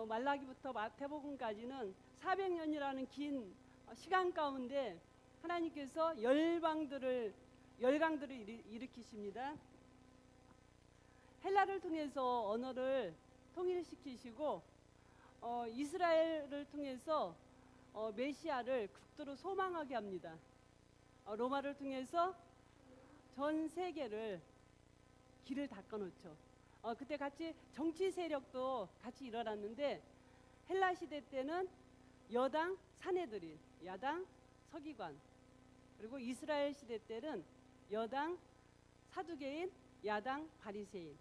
말라기부터 마태복음까지는 400년이라는 긴 시간 가운데 하나님께서 열강들을 일으키십니다. 헬라를 통해서 언어를 통일시키시고 이스라엘을 통해서 메시아를 극도로 소망하게 합니다. 로마를 통해서 전 세계를 길을 닦아놓죠. 그때 같이 정치 세력도 같이 일어났는데 헬라 시대 때는 여당 사내들인, 야당 서기관, 그리고 이스라엘 시대 때는 여당 사두개인, 야당 바리새인,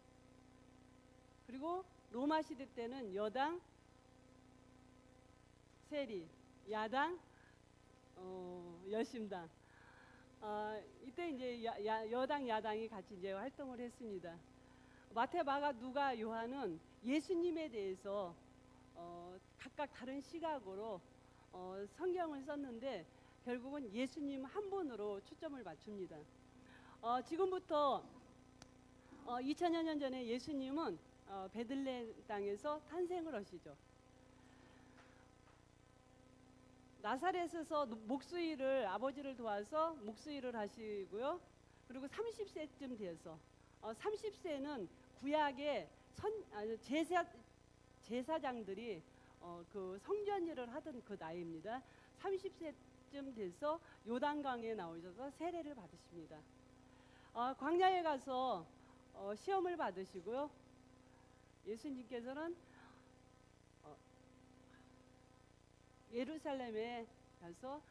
그리고 로마 시대 때는 여당 세리, 야당 열심당. 이때 이제 여당 야당이 같이 이제 활동을 했습니다. 마태, 마가, 누가, 요한은 예수님에 대해서 각각 다른 시각으로 성경을 썼는데 결국은 예수님 한 분으로 초점을 맞춥니다. 지금부터 2000여 년 전에 예수님은 베들레헴 땅에서 탄생을 하시죠. 나사렛에서 목수일을, 아버지를 도와서 목수일을 하시고요. 그리고 30세쯤 돼서 30세는 구약의 제사장들이 그 성전일을 하던 그 나이입니다. 30세쯤 돼서 요단강에 나오셔서 세례를 받으십니다. 광야에 가서 시험을 받으시고요. 예수님께서는 예루살렘에 가서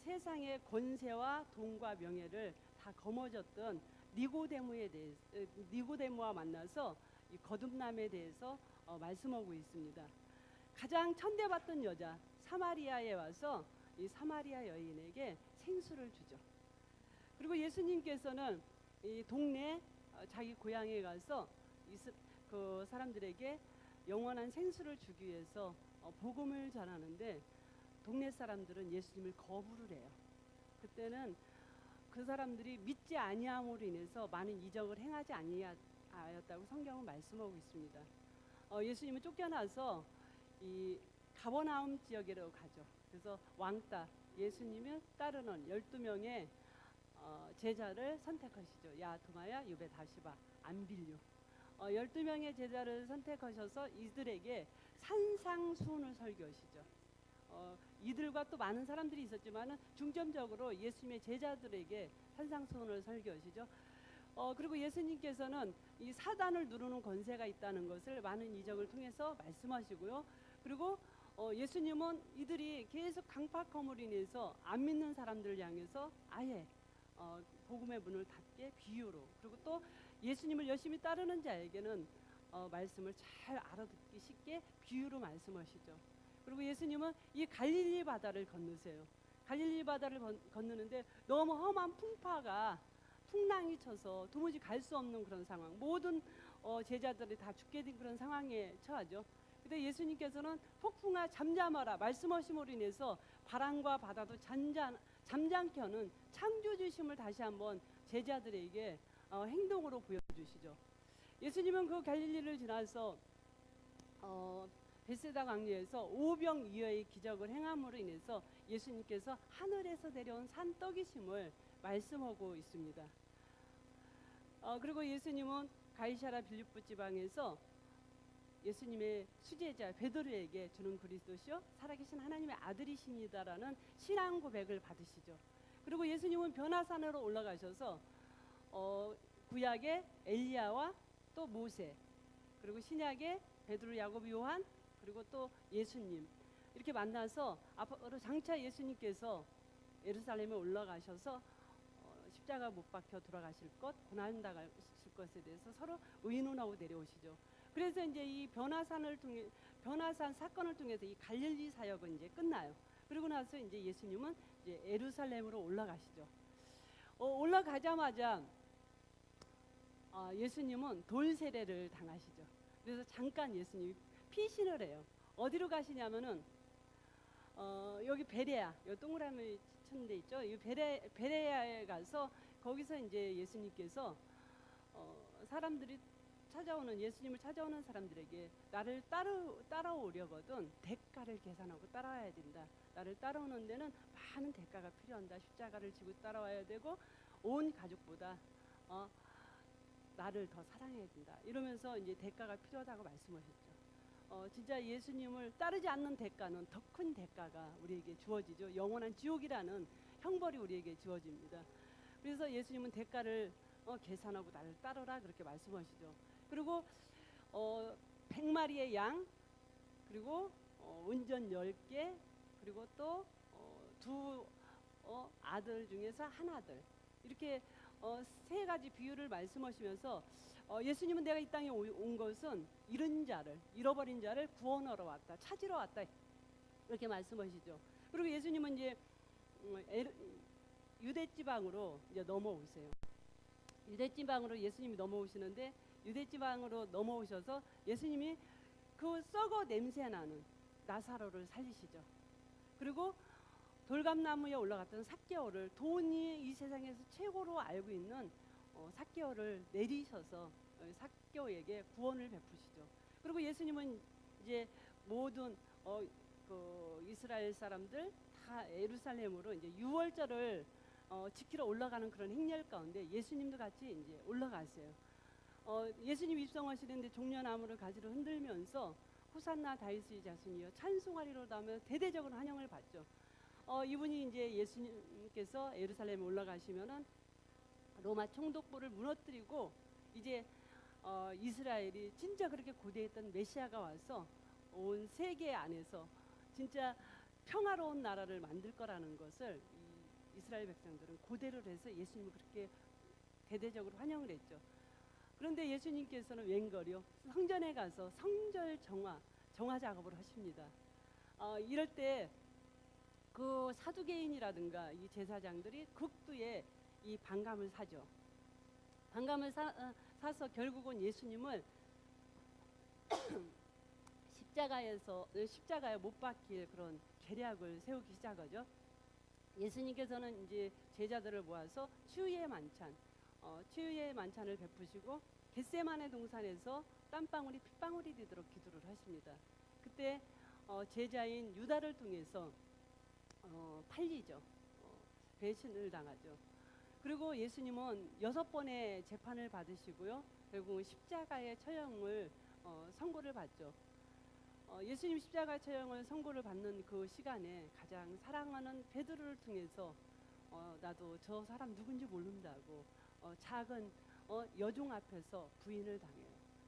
세상의 권세와 돈과 명예를 다 거머쥐었던 니고데모와 만나서 이 거듭남에 대해서 말씀하고 있습니다. 가장 천대받던 여자 사마리아에 와서 이 사마리아 여인에게 생수를 주죠. 그리고 예수님께서는 이 동네 자기 고향에 가서 그 사람들에게 영원한 생수를 주기 위해서 복음을 전하는데 동네 사람들은 예수님을 거부를 해요. 그때는 그 사람들이 믿지 아니함으로 인해서 많은 이적을 행하지 아니하였다고 성경은 말씀하고 있습니다. 예수님은 쫓겨나서 이 가버나움 지역으로 가죠. 그래서 왕따 예수님을 따르는 12명의 제자를 선택하시죠. 야토마야, 유베, 다시바, 안빌류 12명의 제자를 선택하셔서 이들에게 산상수훈을 설교하시죠. 이들과 또 많은 사람들이 있었지만 중점적으로 예수님의 제자들에게 산상수훈을 설교하시죠. 그리고 예수님께서는 이 사단을 누르는 권세가 있다는 것을 많은 이적을 통해서 말씀하시고요. 그리고 예수님은 이들이 계속 강팍함으로 인해서 안 믿는 사람들을 향해서 아예 복음의 문을 닫게 비유로, 그리고 또 예수님을 열심히 따르는 자에게는 말씀을 잘 알아듣기 쉽게 비유로 말씀하시죠. 그리고 예수님은 이 갈릴리 바다를 건너세요. 갈릴리 바다를 건너는데 너무 험한 풍랑이 쳐서 도무지 갈 수 없는 그런 상황, 모든 제자들이 다 죽게 된 그런 상황에 처하죠. 근데 예수님께서는 폭풍아 잠잠하라 말씀하심으로 인해서 바람과 바다도 잠잠케 하는 창조주심을 다시 한번 제자들에게 행동으로 보여주시죠. 예수님은 그 갈릴리를 지나서 베세다 강리에서 오병이어의 기적을 행함으로 인해서 예수님께서 하늘에서 내려온 산떡이심을 말씀하고 있습니다. 그리고 예수님은 가이사랴 빌립보 지방에서 예수님의 수제자 베드로에게 주는 그리스도시요 살아계신 하나님의 아들이십니다라는 신앙 고백을 받으시죠. 그리고 예수님은 변화산으로 올라가셔서 구약의 엘리야와 또 모세, 그리고 신약의 베드로, 야고보, 요한, 그리고 또 예수님 이렇게 만나서 앞으로 장차 예수님께서 예루살렘에 올라가셔서 십자가 못 박혀 돌아가실 것, 고난당하실 것에 대해서 서로 의논하고 내려오시죠. 그래서 이제 이 변화산 사건을 통해서 이 갈릴리 사역은 이제 끝나요. 그리고 나서 이제 예수님은 이제 예루살렘으로 올라가시죠. 올라가자마자 예수님은 돌 세례를 당하시죠. 그래서 잠깐 예수님이 피신을 해요. 어디로 가시냐면은 여기 베레아, 여기 동그라미 친 데 있죠. 이 베레아에 가서 거기서 이제 예수님께서 사람들이 찾아오는 예수님을 찾아오는 사람들에게 나를 따라오려거든 대가를 계산하고 따라와야 된다. 나를 따라오는 데는 많은 대가가 필요한다. 십자가를 지고 따라와야 되고 온 가족보다 나를 더 사랑해야 된다. 이러면서 이제 대가가 필요하다고 말씀하셨죠. 진짜 예수님을 따르지 않는 대가는 더 큰 대가가 우리에게 주어지죠. 영원한 지옥이라는 형벌이 우리에게 주어집니다. 그래서 예수님은 대가를 계산하고 나를 따르라 그렇게 말씀하시죠. 그리고 100마리의 양, 그리고 은전 10개, 그리고 또 두 아들 중에서 한 아들, 이렇게 세 가지 비유를 말씀하시면서 예수님은 내가 이 땅에 온 것은 잃어버린 자를 구원하러 왔다, 찾으러 왔다, 이렇게 말씀하시죠. 그리고 예수님은 이제 유대 지방으로 이제 넘어오세요. 유대 지방으로 예수님이 넘어오시는데, 유대 지방으로 넘어오셔서 예수님이 그 썩어 냄새 나는 나사로를 살리시죠. 그리고 돌감나무에 올라갔던 삭개오를, 돈이 이 세상에서 최고로 알고 있는 삭개오를 내리셔서 삭개오에게 구원을 베푸시죠. 그리고 예수님은 이제 모든 그 이스라엘 사람들 다 예루살렘으로 이제 유월절을 지키러 올라가는 그런 행렬 가운데 예수님도 같이 이제 올라가세요. 예수님 입성하시는데 종려나무를 가지로 흔들면서 호산나 다윗의 자손이여 찬송하리로다 하며 대대적으로 환영을 받죠. 이분이 이제 예수님께서 예루살렘에 올라가시면은 로마 총독부를 무너뜨리고 이제 이스라엘이 진짜 그렇게 고대했던 메시아가 와서 온 세계 안에서 진짜 평화로운 나라를 만들 거라는 것을 이스라엘 백성들은 고대를 해서 예수님을 그렇게 대대적으로 환영을 했죠. 그런데 예수님께서는 웬걸요, 성전에 가서 성전 정화 작업을 하십니다. 이럴 때 그 사두개인이라든가 이 제사장들이 극도의 이 반감을 사죠. 반감을 사서 결국은 예수님을 십자가에 못 박힐 그런 계략을 세우기 시작하죠. 예수님께서는 이제 제자들을 모아서 치유의 만찬을 베푸시고 겟세마네 동산에서 땀방울이 핏방울이 되도록 기도를 하십니다. 그때 제자인 유다를 통해서 팔리죠. 배신을 당하죠. 그리고 예수님은 6번의 재판을 받으시고요. 결국은 십자가의 처형을 선고를 받죠. 예수님 십자가 처형을 선고를 받는 그 시간에 가장 사랑하는 베드로를 통해서 나도 저 사람 누군지 모른다고 작은 여종 앞에서 부인을 당해요.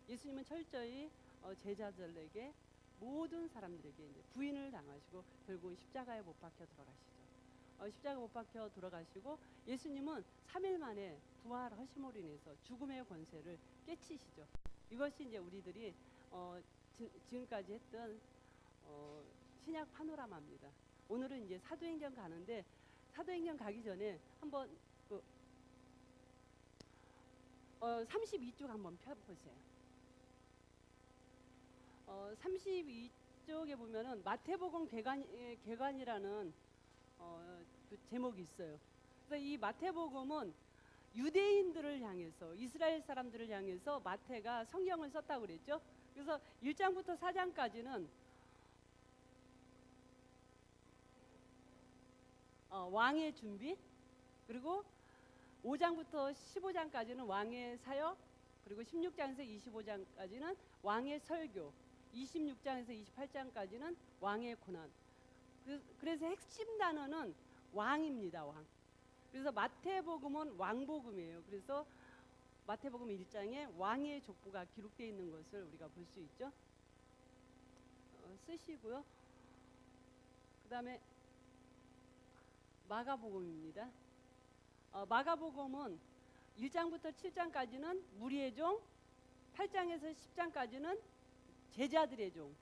예수님은 철저히 제자들에게, 모든 사람들에게 이제 부인을 당하시고 결국은 십자가에 못 박혀 돌아가시죠. 십자가 못 박혀 돌아가시고 예수님은 3일 만에 부활하심으로 인해서 죽음의 권세를 깨치시죠. 이것이 이제 우리들이 지금까지 했던 신약 파노라마입니다. 오늘은 이제 사도행전 가는데, 사도행전 가기 전에 한번 32쪽 한번 펴보세요. 32쪽에 보면은 마태복음 개관이라는 제목이 있어요. 그래서 이 마태복음은 유대인들을 향해서, 이스라엘 사람들을 향해서 마태가 성경을 썼다고 그랬죠. 그래서 1장부터 4장까지는 왕의 준비, 그리고 5장부터 15장까지는 왕의 사역, 그리고 16장에서 25장까지는 왕의 설교, 26장에서 28장까지는 왕의 고난. 그래서 핵심 단어는 왕입니다. 왕. 그래서 마태복음은 왕복음이에요. 그래서 마태복음 1장에 왕의 족보가 기록되어 있는 것을 우리가 볼 수 있죠. 쓰시고요. 그 다음에 마가복음입니다. 마가복음은 1장부터 7장까지는 무리의 종, 8장에서 10장까지는 제자들의 종,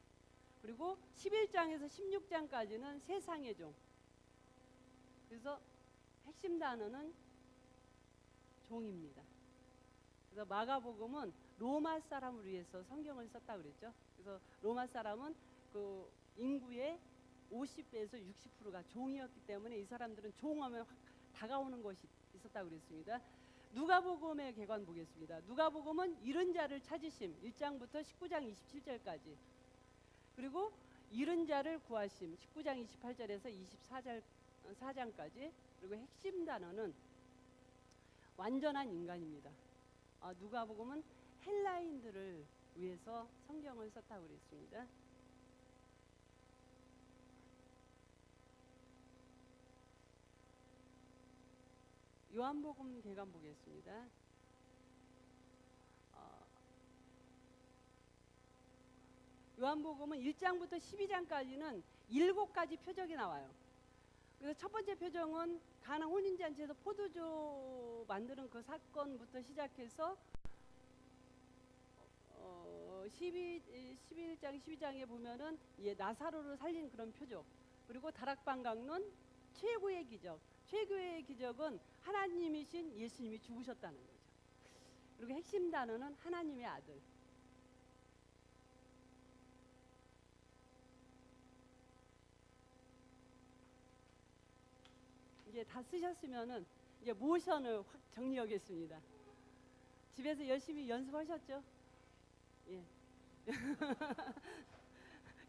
그리고 11장에서 16장까지는 세상의 종. 그래서 핵심 단어는 종입니다. 그래서 마가복음은 로마 사람을 위해서 성경을 썼다고 그랬죠. 그래서 로마 사람은 그 인구의 50배에서 60%가 종이었기 때문에 이 사람들은 종하면 다가오는 것이 있었다고 그랬습니다. 누가복음의 개관 보겠습니다. 누가복음은 잃은 자를 찾으심 1장부터 19장 27절까지, 그리고 잃은 자를 구하심 19장 28절에서 24장까지, 그리고 핵심 단어는 완전한 인간입니다. 누가복음은 헬라인들을 위해서 성경을 썼다고 그랬습니다. 요한복음 개관 보겠습니다. 요한복음은 1장부터 12장까지는 7가지 표적이 나와요. 그래서 첫 번째 표적은 가나 혼인잔치에서 포도주 만드는 그 사건부터 시작해서 11장 12장에 보면은 나사로를 살린 그런 표적, 그리고 다락방 강론 최고의 기적. 최고의 기적은 하나님이신 예수님이 죽으셨다는 거죠. 그리고 핵심 단어는 하나님의 아들. 이제 다 쓰셨으면은 이제 모션을 확 정리하겠습니다. 집에서 열심히 연습하셨죠? 예.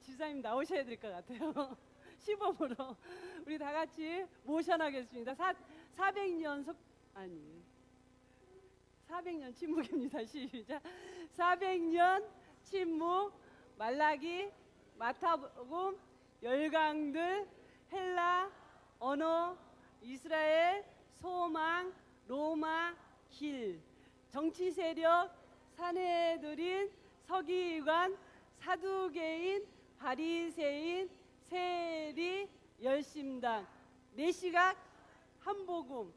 집사님 나오셔야 될 것 같아요. 시범으로 우리 다 같이 모션 하겠습니다. 400년 400년 침묵입니다. 시작. 400년 침묵, 말라기, 마타복음, 열강들, 헬라, 언어, 이스라엘, 소망, 로마, 길, 정치 세력, 산헤드린, 서기관, 사두개인, 바리새인, 세리, 열심당, 내시각, 한복음,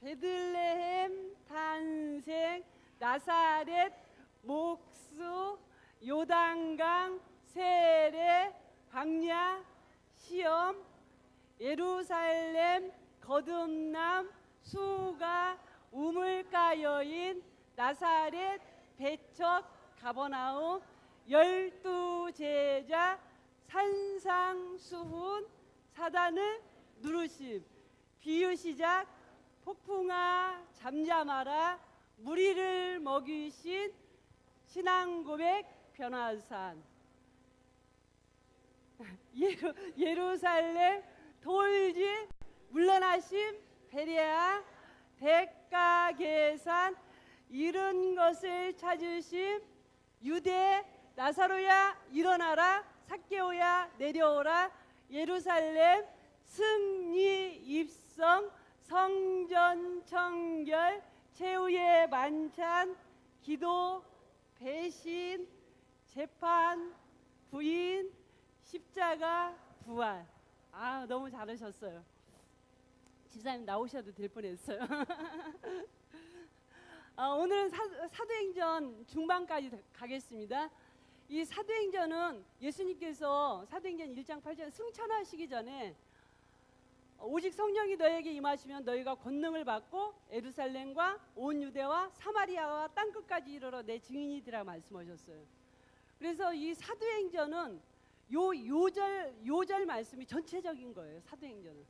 베들레헴, 탄생, 나사렛, 목수, 요단강, 세례, 광야, 시험, 예루살렘, 거듭남, 수가, 우물가 여인, 나사렛, 배척, 가버나움, 12제자, 산상수훈, 사단을 누르심, 비유시작, 폭풍아 잠잠하라, 무리를 먹이신 신앙고백 변화산, 예루살렘, 돌집, 물러나심, 베레아, 대가계산, 잃은 것을 찾으심, 유대, 나사로야 일어나라, 삭개오야 내려오라, 예루살렘, 승리 입성, 성전 청결, 최후의 만찬, 기도, 배신, 재판, 부인, 십자가, 부활. 너무 잘하셨어요. 집사님 나오셔도 될 뻔했어요. 오늘은 사도행전 중반까지 가겠습니다. 이 사도행전은 예수님께서 사도행전 1장 8절 승천하시기 전에 오직 성령이 너에게 임하시면 너희가 권능을 받고 예루살렘과 온 유대와 사마리아와 땅끝까지 이르러 내 증인이 되라 말씀하셨어요. 그래서 이 사도행전은 요절 말씀이 전체적인 거예요. 사도행전은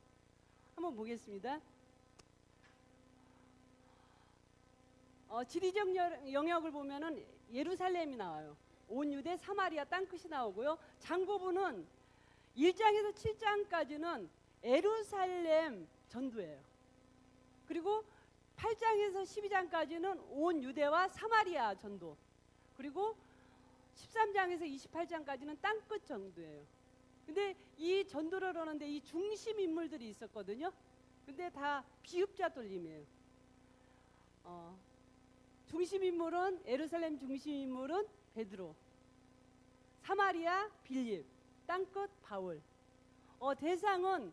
한번 보겠습니다. 지리적 영역을 보면은 예루살렘이 나와요. 온 유대 사마리아 땅끝이 나오고요. 장고부는 1장에서 7장까지는 예루살렘 전도예요. 그리고 8장에서 12장까지는 온 유대와 사마리아 전도, 그리고 13장에서 28장까지는 땅끝 전도예요. 근데 이 전도를 하는데 이 중심 인물들이 있었거든요. 근데 다 비읍자 돌림이에요. 중심 인물은 예루살렘 중심 인물은 베드로, 사마리아 빌립, 땅끝 바울. 대상은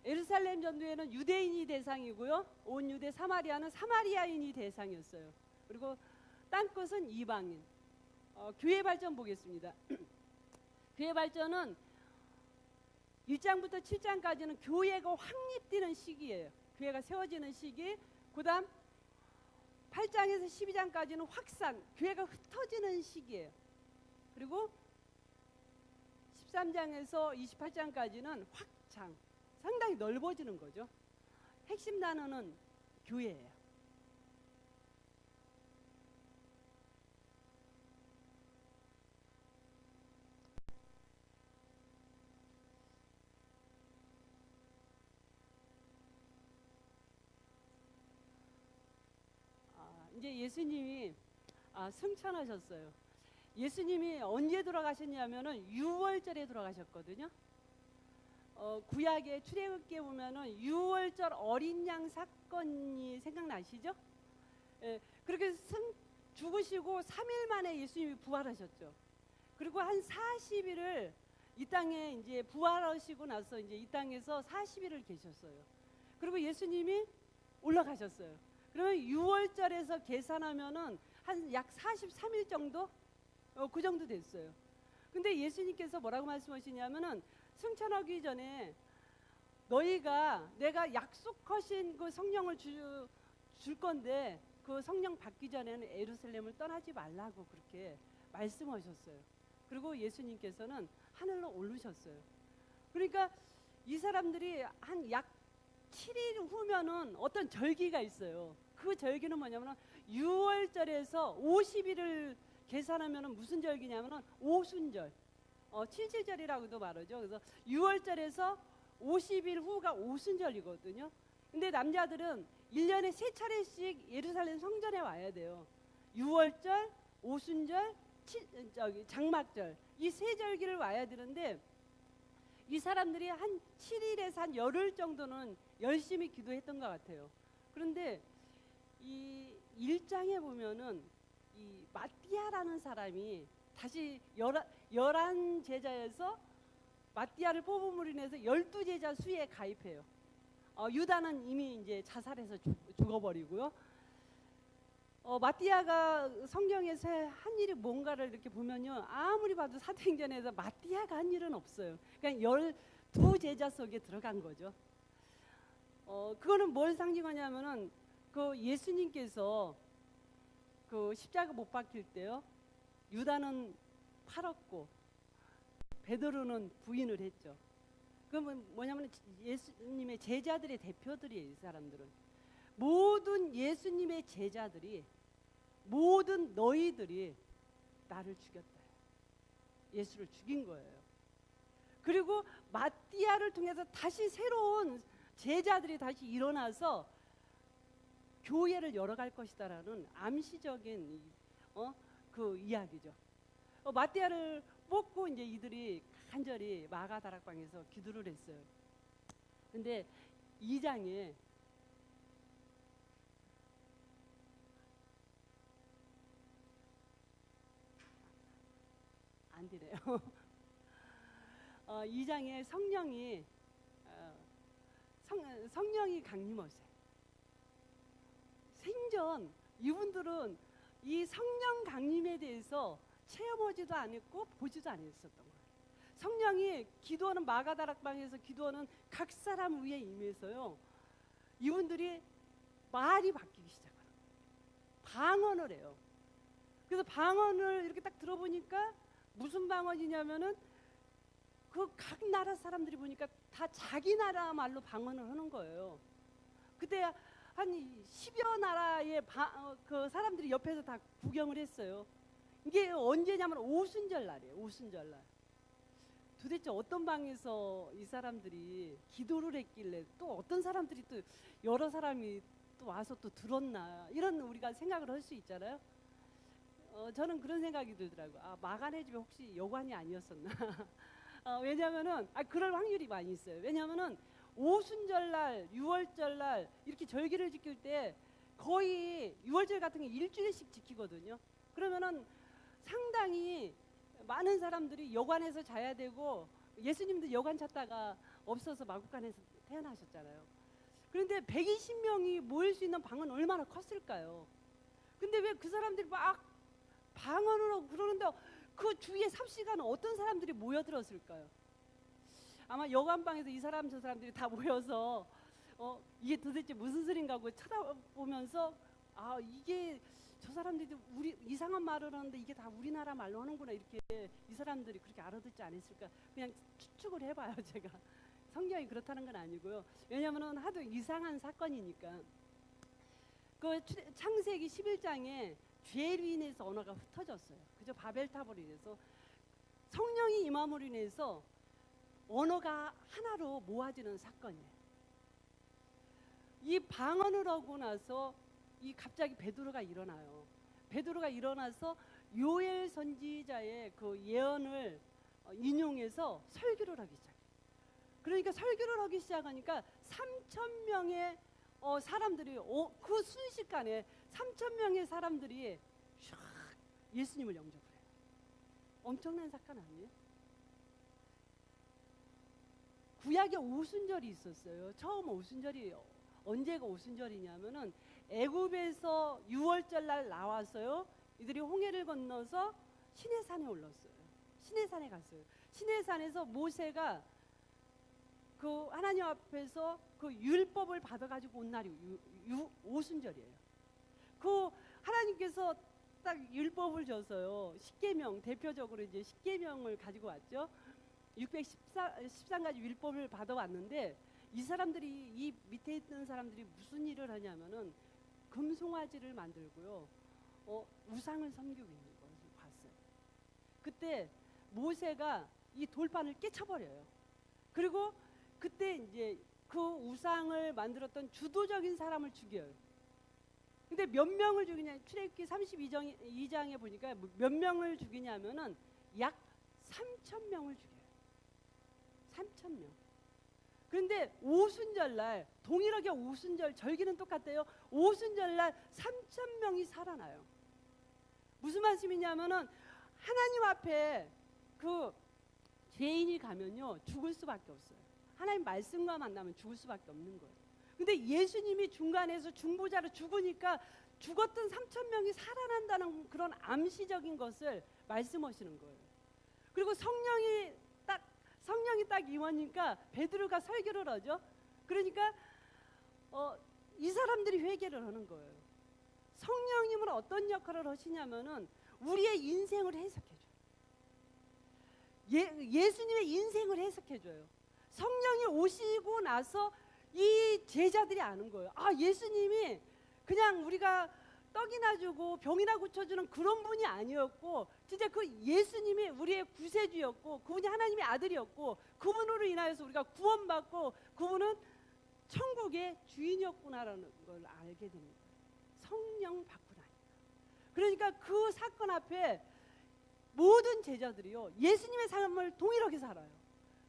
예루살렘 전도에는 유대인이 대상이고요. 온 유대 사마리아는 사마리아인이 대상이었어요. 그리고 땅끝은 이방인. 교회 발전 보겠습니다. 교회 발전은 1장부터 7장까지는 교회가 확립되는 시기예요. 교회가 세워지는 시기. 그 다음 8장에서 12장까지는 확산, 교회가 흩어지는 시기예요. 그리고 13장에서 28장까지는 확장, 상당히 넓어지는 거죠. 핵심 단어는 교회예요. 이제 예수님이 승천하셨어요. 예수님이 언제 돌아가셨냐면은 6월절에 돌아가셨거든요. 구약의 출애굽기에 보면은 6월절 어린 양 사건이 생각나시죠? 예, 그렇게 죽으시고 3일 만에 예수님이 부활하셨죠. 그리고 한 40일을 이 땅에 이제 부활하시고 나서 이제 이 땅에서 40일을 계셨어요. 그리고 예수님이 올라가셨어요. 그러면 6월절에서 계산하면은 한 약 43일 정도? 그 정도 됐어요. 근데 예수님께서 뭐라고 말씀하시냐면은 승천하기 전에 너희가 내가 약속하신 그 성령을 줄 건데 그 성령 받기 전에는 예루살렘을 떠나지 말라고 그렇게 말씀하셨어요. 그리고 예수님께서는 하늘로 오르셨어요. 그러니까 이 사람들이 한 약 7일 후면은 어떤 절기가 있어요. 그 절기는 뭐냐면은 6월절에서 50일을 계산하면은 무슨 절기냐면은 오순절, 칠칠절이라고도 말하죠. 그래서 6월절에서 50일 후가 오순절이거든요. 근데 남자들은 1년에 3차례씩 예루살렘 성전에 와야 돼요. 6월절, 오순절, 장막절 이 세 절기를 와야 되는데 이 사람들이 한 7일에서 한 열흘 정도는 열심히 기도했던 것 같아요. 그런데 이 1장에 보면은 이 마띠아라는 사람이 다시 11제자에서 마띠아를 뽑음으로 인해서 12제자 수에 가입해요. 유다는 이미 이제 자살해서 죽어버리고요. 마띠아가 성경에서 한 일이 뭔가를 이렇게 보면요, 아무리 봐도 사도행전에서 마띠아가 한 일은 없어요. 그러니까 12제자 속에 들어간 거죠. 그거는 뭘 상징하냐면은 그 예수님께서 그 십자가 못 박힐 때요, 유다는 팔았고 베드로는 부인을 했죠. 그러면 뭐냐면 예수님의 제자들의 대표들이에요. 이 사람들은 모든 예수님의 제자들이, 모든 너희들이 나를 죽였다, 예수를 죽인 거예요. 그리고 마띠아를 통해서 다시 새로운 제자들이 다시 일어나서 교회를 열어갈 것이다라는 암시적인 그 이야기죠. 마띠아를 뽑고 이제 이들이 간절히 마가다락방에서 기도를 했어요. 근데 2장에 안 되네요. 2장에 성령이 강림하세요. 생전 이분들은 이 성령 강림에 대해서 체험하지도 않았고 보지도 않았었던 거예요. 성령이 기도하는 마가다락방에서 기도하는 각 사람 위에 임해서요, 이분들이 말이 바뀌기 시작하는 거예요. 방언을 해요. 그래서 방언을 이렇게 딱 들어보니까 무슨 방언이냐면은 그 각 나라 사람들이 보니까 다 자기 나라 말로 방언을 하는 거예요. 그때 한 10여 나라의 그 사람들이 옆에서 다 구경을 했어요. 이게 언제냐면 오순절 날이에요. 오순절 날. 도대체 어떤 방에서 이 사람들이 기도를 했길래 또 어떤 사람들이 또 여러 사람이 또 와서 또 들었나, 이런 우리가 생각을 할 수 있잖아요. 저는 그런 생각이 들더라고요. 마간의 집에 혹시 여관이 아니었었나. 왜냐하면은 그럴 확률이 많이 있어요. 왜냐하면은 오순절날, 6월절날 이렇게 절기를 지킬 때 거의 6월절 같은 게 일주일씩 지키거든요. 그러면은 상당히 많은 사람들이 여관에서 자야 되고, 예수님도 여관 찾다가 없어서 마국간에서 태어나셨잖아요. 그런데 120명이 모일 수 있는 방은 얼마나 컸을까요? 근데 왜 그 사람들이 막 방언을 하고 그러는데 그 주위에 삽시간은 어떤 사람들이 모여들었을까요? 아마 여관방에서 이 사람 저 사람들이 다 모여서 이게 도대체 무슨 소린가 하고 쳐다보면서 이게 저 사람들이 우리 이상한 말을 하는데 이게 다 우리나라 말로 하는구나, 이렇게 이 사람들이 그렇게 알아듣지 않았을까, 그냥 추측을 해봐요. 제가 성경이 그렇다는 건 아니고요. 왜냐하면 하도 이상한 사건이니까. 그 창세기 11장에 죄로 인해서 언어가 흩어졌어요. 그저 바벨탑으로 인해서 성령이 임함으로 인해서 언어가 하나로 모아지는 사건이에요. 이 방언을 하고 나서 이 갑자기 베드로가 일어나요. 베드로가 일어나서 요엘 선지자의 그 예언을 인용해서 설교를 하기 시작해요. 그러니까 설교를 하기 시작하니까 3천 명의 사람들이 그 순식간에 3천 명의 사람들이 샥 예수님을 영접을 해요. 엄청난 사건 아니에요? 구약에 오순절이 있었어요. 처음 오순절이 언제가 오순절이냐면은 애굽에서 6월절 날 나와서요. 이들이 홍해를 건너서 시내산에 올랐어요. 시내산에 갔어요. 시내산에서 모세가 그 하나님 앞에서 그 율법을 받아가지고 온 날이 오순절이에요. 그 하나님께서 딱 율법을 줘서요. 십계명, 대표적으로 이제 십계명을 가지고 왔죠. 613가지 율법을 받아왔는데 이 사람들이, 이 밑에 있던 사람들이 무슨 일을 하냐면은 금송아지를 만들고요. 우상을 섬기고 있는 것을 봤어요. 그때 모세가 이 돌판을 깨쳐버려요. 그리고 그때 이제 그 우상을 만들었던 주도적인 사람을 죽여요. 근데 몇 명을 죽이냐? 출애굽기 32장에 보니까 몇 명을 죽이냐면은 약 3천 명을 죽여요. 3천 명. 그런데 오순절날, 동일하게 오순절, 절기는 똑같대요. 오순절날 3천 명이 살아나요. 무슨 말씀이냐면은 하나님 앞에 그 죄인이 가면요 죽을 수밖에 없어요. 하나님 말씀과 만나면 죽을 수밖에 없는 거예요. 근데 예수님이 중간에서 중보자로 죽으니까 죽었던 3천 명이 살아난다는 그런 암시적인 것을 말씀하시는 거예요. 그리고 성령이 딱 임하니까 베드로가 설교를 하죠. 그러니까 이 사람들이 회개를 하는 거예요. 성령님은 어떤 역할을 하시냐면은 우리의 인생을 해석해줘요. 예수님의 인생을 해석해줘요. 성령이 오시고 나서 이 제자들이 아는 거예요. 아, 예수님이 그냥 우리가 떡이나 주고 병이나 고쳐주는 그런 분이 아니었고 진짜 그 예수님이 우리의 구세주였고 그분이 하나님의 아들이었고 그분으로 인하여서 우리가 구원받고 그분은 천국의 주인이었구나라는 걸 알게 됩니다. 성령 받고 나니까. 그러니까 그 사건 앞에 모든 제자들이요 예수님의 삶을 동일하게 살아요.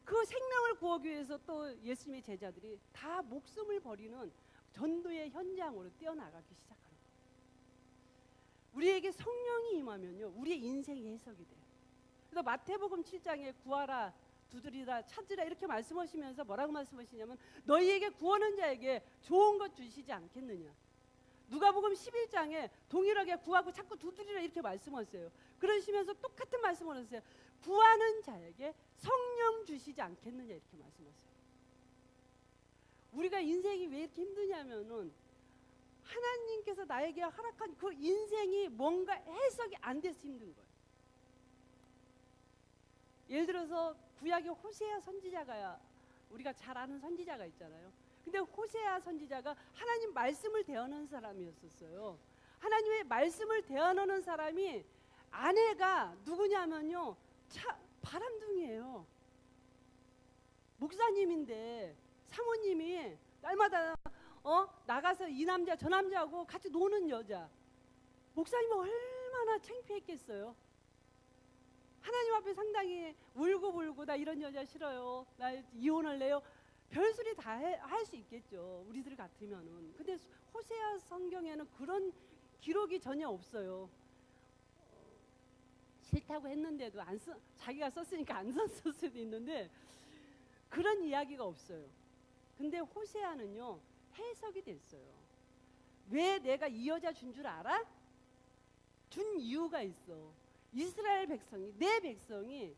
그 생명을 구하기 위해서 또 예수님의 제자들이 다 목숨을 버리는 전도의 현장으로 뛰어나가기 시작합니다. 우리에게 성령이 임하면요 우리의 인생이 해석이 돼요. 그래서 마태복음 7장에 구하라, 두드리라, 찾으라 이렇게 말씀하시면서 뭐라고 말씀하시냐면 너희에게 구하는 자에게 좋은 것 주시지 않겠느냐. 누가복음 11장에 동일하게 구하고 자꾸 두드리라 이렇게 말씀하세요. 그러시면서 똑같은 말씀을 하세요. 구하는 자에게 성령 주시지 않겠느냐 이렇게 말씀하세요. 우리가 인생이 왜 이렇게 힘드냐면은 하나님께서 나에게 허락한 그 인생이 뭔가 해석이 안 돼서 힘든 거예요. 예를 들어서 구약의 호세아 선지자가 우리가 잘 아는 선지자가 있잖아요. 근데 호세아 선지자가 하나님 말씀을 대언하는 사람이었었어요. 하나님의 말씀을 대언하는 사람이 아내가 누구냐면요 바람둥이에요. 목사님인데 사모님이 날마다 나가서 이 남자 저 남자하고 같이 노는 여자. 목사님은 얼마나 창피했겠어요. 하나님 앞에 상당히 울고 나 이런 여자 싫어요. 나 이혼할래요. 별소리 다 할 수 있겠죠. 우리들 같으면은. 근데 호세아 성경에는 그런 기록이 전혀 없어요. 싫다고 했는데도 자기가 썼으니까 안 썼을 수도 있는데 그런 이야기가 없어요. 근데 호세아는요 해석이 됐어요. 왜 내가 이 여자 준 줄 알아? 준 이유가 있어. 이스라엘 백성이, 내 백성이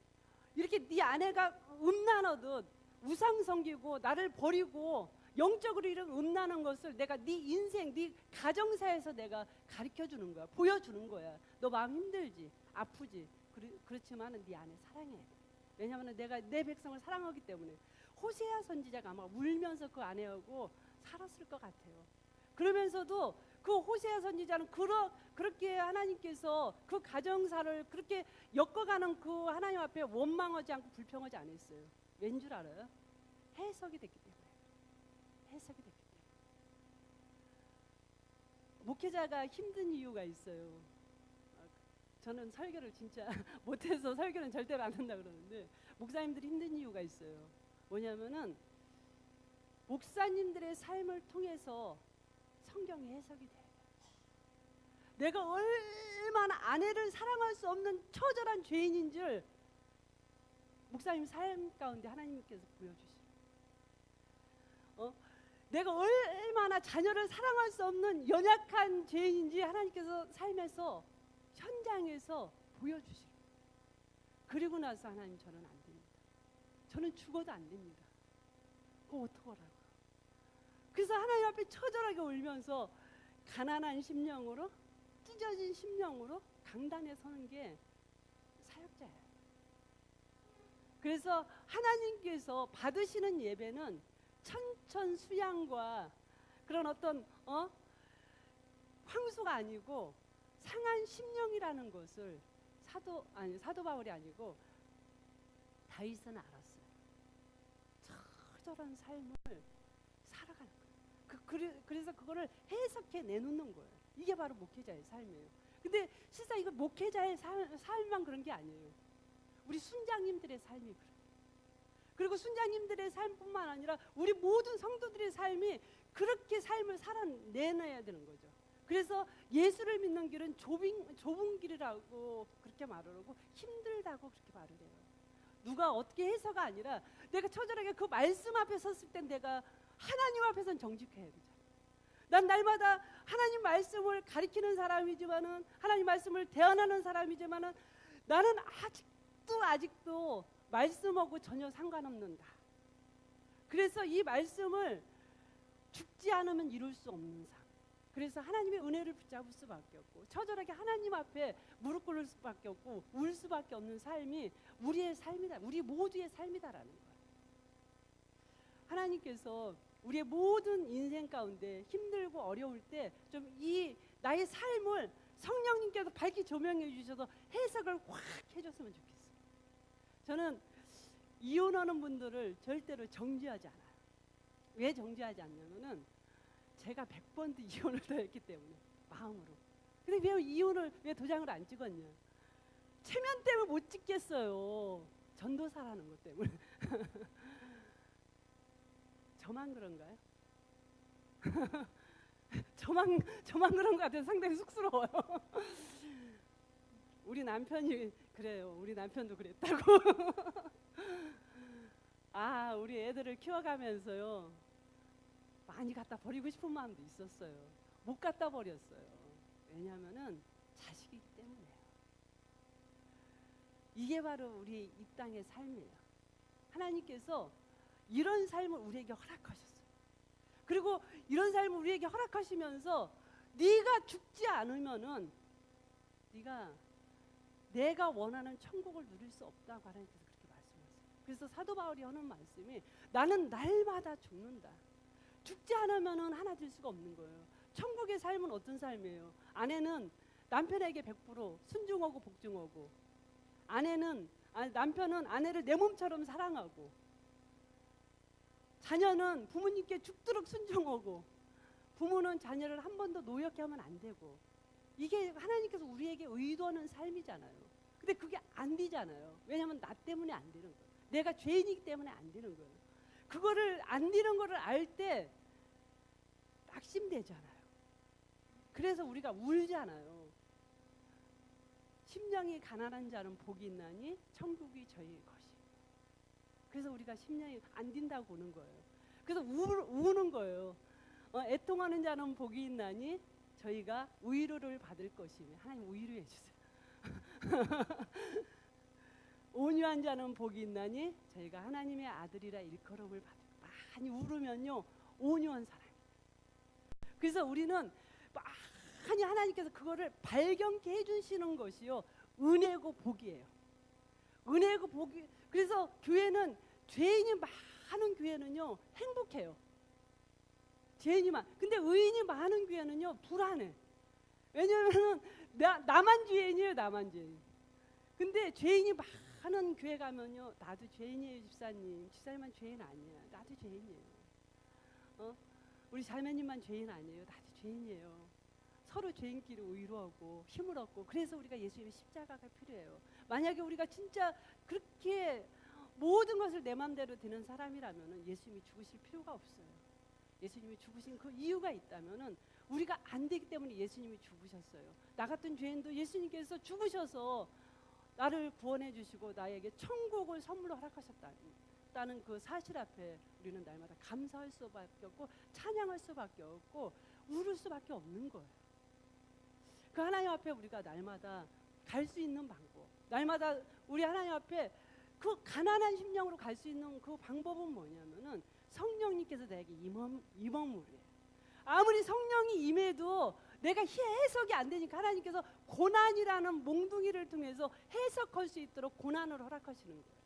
이렇게 네 아내가 음란하듯 우상 섬기고 나를 버리고 영적으로 이런 음란한 것을 내가 네 인생, 네 가정사에서 내가 가르쳐주는 거야. 보여주는 거야. 너 마음 힘들지? 아프지? 그렇지만 네 아내 사랑해. 왜냐하면 내가 내 백성을 사랑하기 때문에. 호세아 선지자가 아마 울면서 그 아내하고 살았을 것 같아요. 그러면서도 그 호세아 선지자는 그렇게 하나님께서 그 가정사를 그렇게 엮어가는 그 하나님 앞에 원망하지 않고 불평하지 않았어요. 왠 줄 알아요? 해석이 됐기 때문에. 해석이 됐기 때문에. 목회자가 힘든 이유가 있어요. 저는 설교를 진짜 못해서 설교는 절대로 안 한다 그러는데 목사님들이 힘든 이유가 있어요. 뭐냐면은 목사님들의 삶을 통해서 성경이 해석이 돼요. 내가 얼마나 아내를 사랑할 수 없는 처절한 죄인인 줄 목사님 삶 가운데 하나님께서 보여주시고, 내가 얼마나 자녀를 사랑할 수 없는 연약한 죄인인지 하나님께서 삶에서 현장에서 보여주시고, 그리고 나서 하나님 저는 안 됩니다. 저는 죽어도 안 됩니다. 그거 어떡하라고. 그래서 하나님 앞에 처절하게 울면서 가난한 심령으로, 찢어진 심령으로 강단에 서는 게 사역자예요. 그래서 하나님께서 받으시는 예배는 천천수양과 그런 어떤 황소가 아니고 상한 심령이라는 것을 사도 바울이 아니고 다윗은 알았어요. 처절한 삶을 살아가는 거예요. 그래서 그거를 해석해 내놓는 거예요. 이게 바로 목회자의 삶이에요. 근데 실상 이거 목회자의 삶만 그런 게 아니에요. 우리 순장님들의 삶이 그래요. 그리고 순장님들의 삶뿐만 아니라 우리 모든 성도들의 삶이 그렇게 삶을 살아내놔야 되는 거죠. 그래서 예수를 믿는 길은 좁은 길이라고 그렇게 말을 하고 힘들다고 그렇게 말을 해요. 누가 어떻게 해서가 아니라 내가 처절하게 그 말씀 앞에 섰을 땐 내가 하나님 앞에선 정직해야 되잖아. 난 날마다 하나님 말씀을 가리키는 사람이지만은, 하나님 말씀을 대언하는 사람이지만은, 나는 아직도 말씀하고 전혀 상관없는다. 그래서 이 말씀을 죽지 않으면 이룰 수 없는 삶. 그래서 하나님의 은혜를 붙잡을 수밖에 없고 처절하게 하나님 앞에 무릎 꿇을 수밖에 없고 울 수밖에 없는 삶이 우리의 삶이다. 우리 모두의 삶이다라는 거예요. 하나님께서 우리의 모든 인생 가운데 힘들고 어려울 때 좀 이 나의 삶을 성령님께서 밝히 조명해 주셔서 해석을 확 해줬으면 좋겠어요. 저는 이혼하는 분들을 절대로 정죄하지 않아요. 왜 정죄하지 않냐면은 제가 100번도 이혼을 다 했기 때문에 마음으로. 근데 왜 도장을 안 찍었냐? 체면 때문에 못 찍겠어요. 전도사라는 것 때문에. 저만 그런가요? 저만 그런 것 같아서 상당히 쑥스러워요. 우리 남편이 그래요. 우리 남편도 그랬다고. 우리 애들을 키워가면서요, 많이 갖다 버리고 싶은 마음도 있었어요. 못 갖다 버렸어요. 왜냐하면은 자식이기 때문에요. 이게 바로 우리 이 땅의 삶이에요. 하나님께서 이런 삶을 우리에게 허락하셨어요. 그리고 이런 삶을 우리에게 허락하시면서 네가 죽지 않으면은 내가 원하는 천국을 누릴 수 없다고 하나님께서 그렇게 말씀하세요. 그래서 사도 바울이 하는 말씀이 나는 날마다 죽는다. 죽지 않으면은 하나 될 수가 없는 거예요. 천국의 삶은 어떤 삶이에요? 아내는 남편에게 100% 순종하고 복종하고, 남편은 아내를 내 몸처럼 사랑하고, 자녀는 부모님께 죽도록 순종하고, 부모는 자녀를 한 번도 노엽게 하면 안 되고, 이게 하나님께서 우리에게 의도하는 삶이잖아요. 근데 그게 안 되잖아요. 왜냐하면 나 때문에 안 되는 거예요. 내가 죄인이기 때문에 안 되는 거예요. 그거를 안 되는 거를 알 때 낙심되잖아요. 그래서 우리가 울잖아요. 심령이 가난한 자는 복이 있나니 천국이 저희 것이. 그래서 우리가 심령이 안 된다고 우는 거예요. 그래서 우는 거예요. 애통하는 자는 복이 있나니 저희가 위로를 받을 것이며. 하나님 위로해 주세요. 온유한 자는 복이 있나니 저희가 하나님의 아들이라 일컬음을 받을. 많이 울으면요 온유한 사람. 그래서 우리는 많이 하나님께서 그거를 발견케 해주시는 것이요 은혜고 복이에요. 은혜고 복이. 그래서 교회는 죄인이 많은 교회는요 행복해요. 근데 의인이 많은 교회는요 불안해. 왜냐하면 나만 죄인이에요. 나만 죄인. 근데 죄인이 많은 교회 가면요 나도 죄인이에요. 집사님만 죄인 아니야. 나도 죄인이에요. 우리 자매님만 죄인 아니에요. 나도 죄인이에요. 서로 죄인끼리 위로하고 힘을 얻고, 그래서 우리가 예수님의 십자가가 필요해요. 만약에 우리가 진짜 그렇게 모든 것을 내 맘대로 되는 사람이라면 예수님이 죽으실 필요가 없어요. 예수님이 죽으신 그 이유가 있다면 우리가 안 되기 때문에 예수님이 죽으셨어요. 나 같은 죄인도 예수님께서 죽으셔서 나를 구원해 주시고 나에게 천국을 선물로 허락하셨다는 그 사실 앞에 우리는 날마다 감사할 수밖에 없고 찬양할 수밖에 없고 울을 수밖에 없는 거예요. 그 하나님 앞에 우리가 날마다 갈 수 있는 방법, 날마다 우리 하나님 앞에 그 가난한 심령으로 갈 수 있는 그 방법은 뭐냐면은 성령님께서 나에게 임함으로요. 아무리 성령이 임해도 내가 해석이 안 되니까 하나님께서 고난이라는 몽둥이를 통해서 해석할 수 있도록 고난을 허락하시는 거예요.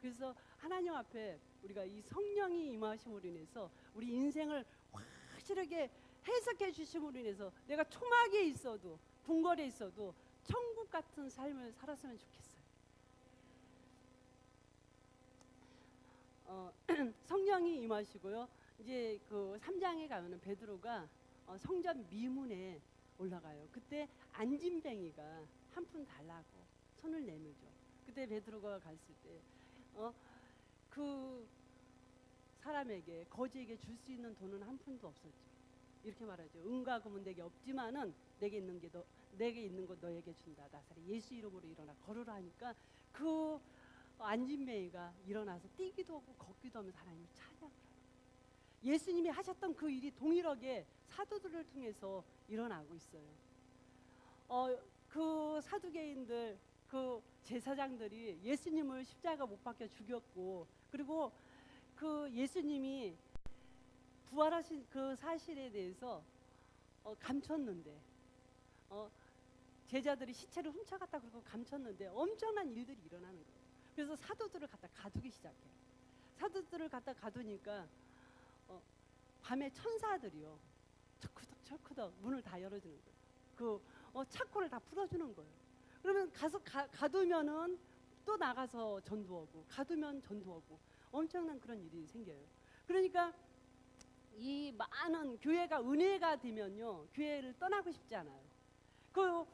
그래서 하나님 앞에 우리가 이 성령이 임하심으로 인해서 우리 인생을 확실하게 해석해 주심으로 인해서 내가 초막에 있어도 궁궐에 있어도 천국 같은 삶을 살았으면 좋겠어요. 성령이 임하시고요. 이제 그 3장에 가면은 베드로가 성전 미문에 올라가요. 그때 안진뱅이가 한 푼 달라고 손을 내밀죠. 그때 베드로가 갔을 때 그 사람에게 거지에게 줄 수 있는 돈은 한 푼도 없었죠. 이렇게 말하죠. 은과 금은 내게 없지만은 내게 있는 것 너에게 준다. 나사렛 예수 이름으로 일어나 걸으라 하니까 그 안진뱅이가 일어나서 뛰기도 하고 걷기도 하면서 하나님을 찬양을 하고, 예수님이 하셨던 그 일이 동일하게 사도들을 통해서 일어나고 있어요. 그 사두개인들, 그 제사장들이 예수님을 십자가 못 박혀 죽였고, 그리고 그 예수님이 부활하신 그 사실에 대해서 감췄는데, 제자들이 시체를 훔쳐갔다 그러고 감췄는데 엄청난 일들이 일어나는 거예요. 그래서 사도들을 갖다 가두기 시작해요. 사도들을 갖다 가두니까 밤에 천사들이요, 철크덕 문을 다 열어주는 거예요. 그 차코를 다 풀어주는 거예요. 그러면 가서 가두면은 또 나가서 전도하고, 가두면 전도하고, 엄청난 그런 일이 생겨요. 그러니까 이 많은 교회가 은혜가 되면요, 교회를 떠나고 싶지 않아요. 그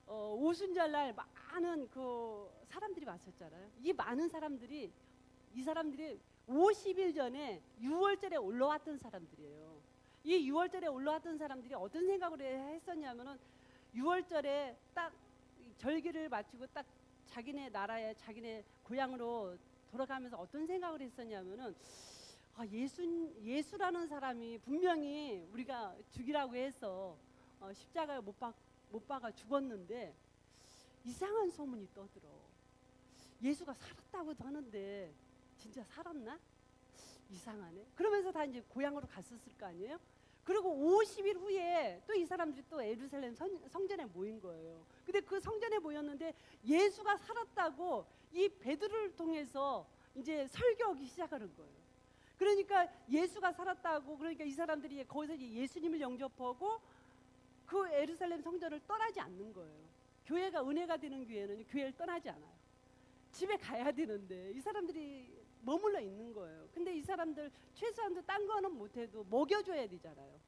오순절날 많은 그 사람들이 왔었잖아요. 이 많은 사람들이, 이 사람들이 50일 전에 6월절에 올라왔던 사람들이에요. 이 6월절에 올라왔던 사람들이 어떤 생각을 했었냐면은 6월절에 딱 절기를 마치고 딱 자기네 나라에 자기네 고향으로 돌아가면서 어떤 생각을 했었냐면은 예수라는 사람이 분명히 우리가 죽이라고 해서 십자가에 못 박아 죽었는데 이상한 소문이 떠들어. 예수가 살았다고도 하는데 진짜 살았나? 이상하네. 그러면서 다 이제 고향으로 갔었을 거 아니에요? 그리고 50일 후에 또 이 사람들이 또 예루살렘 성전에 모인 거예요. 근데 그 성전에 모였는데 예수가 살았다고 이 베드로를 통해서 이제 설교하기 시작하는 거예요. 그러니까 예수가 살았다고, 그러니까 이 사람들이 거기서 예수님을 영접하고 그 예루살렘 성전을 떠나지 않는 거예요. 교회가 은혜가 되는 교회는 교회를 떠나지 않아요. 집에 가야 되는데 이 사람들이 머물러 있는 거예요. 근데 이 사람들 최소한도 딴 거는 못해도 먹여줘야 되잖아요.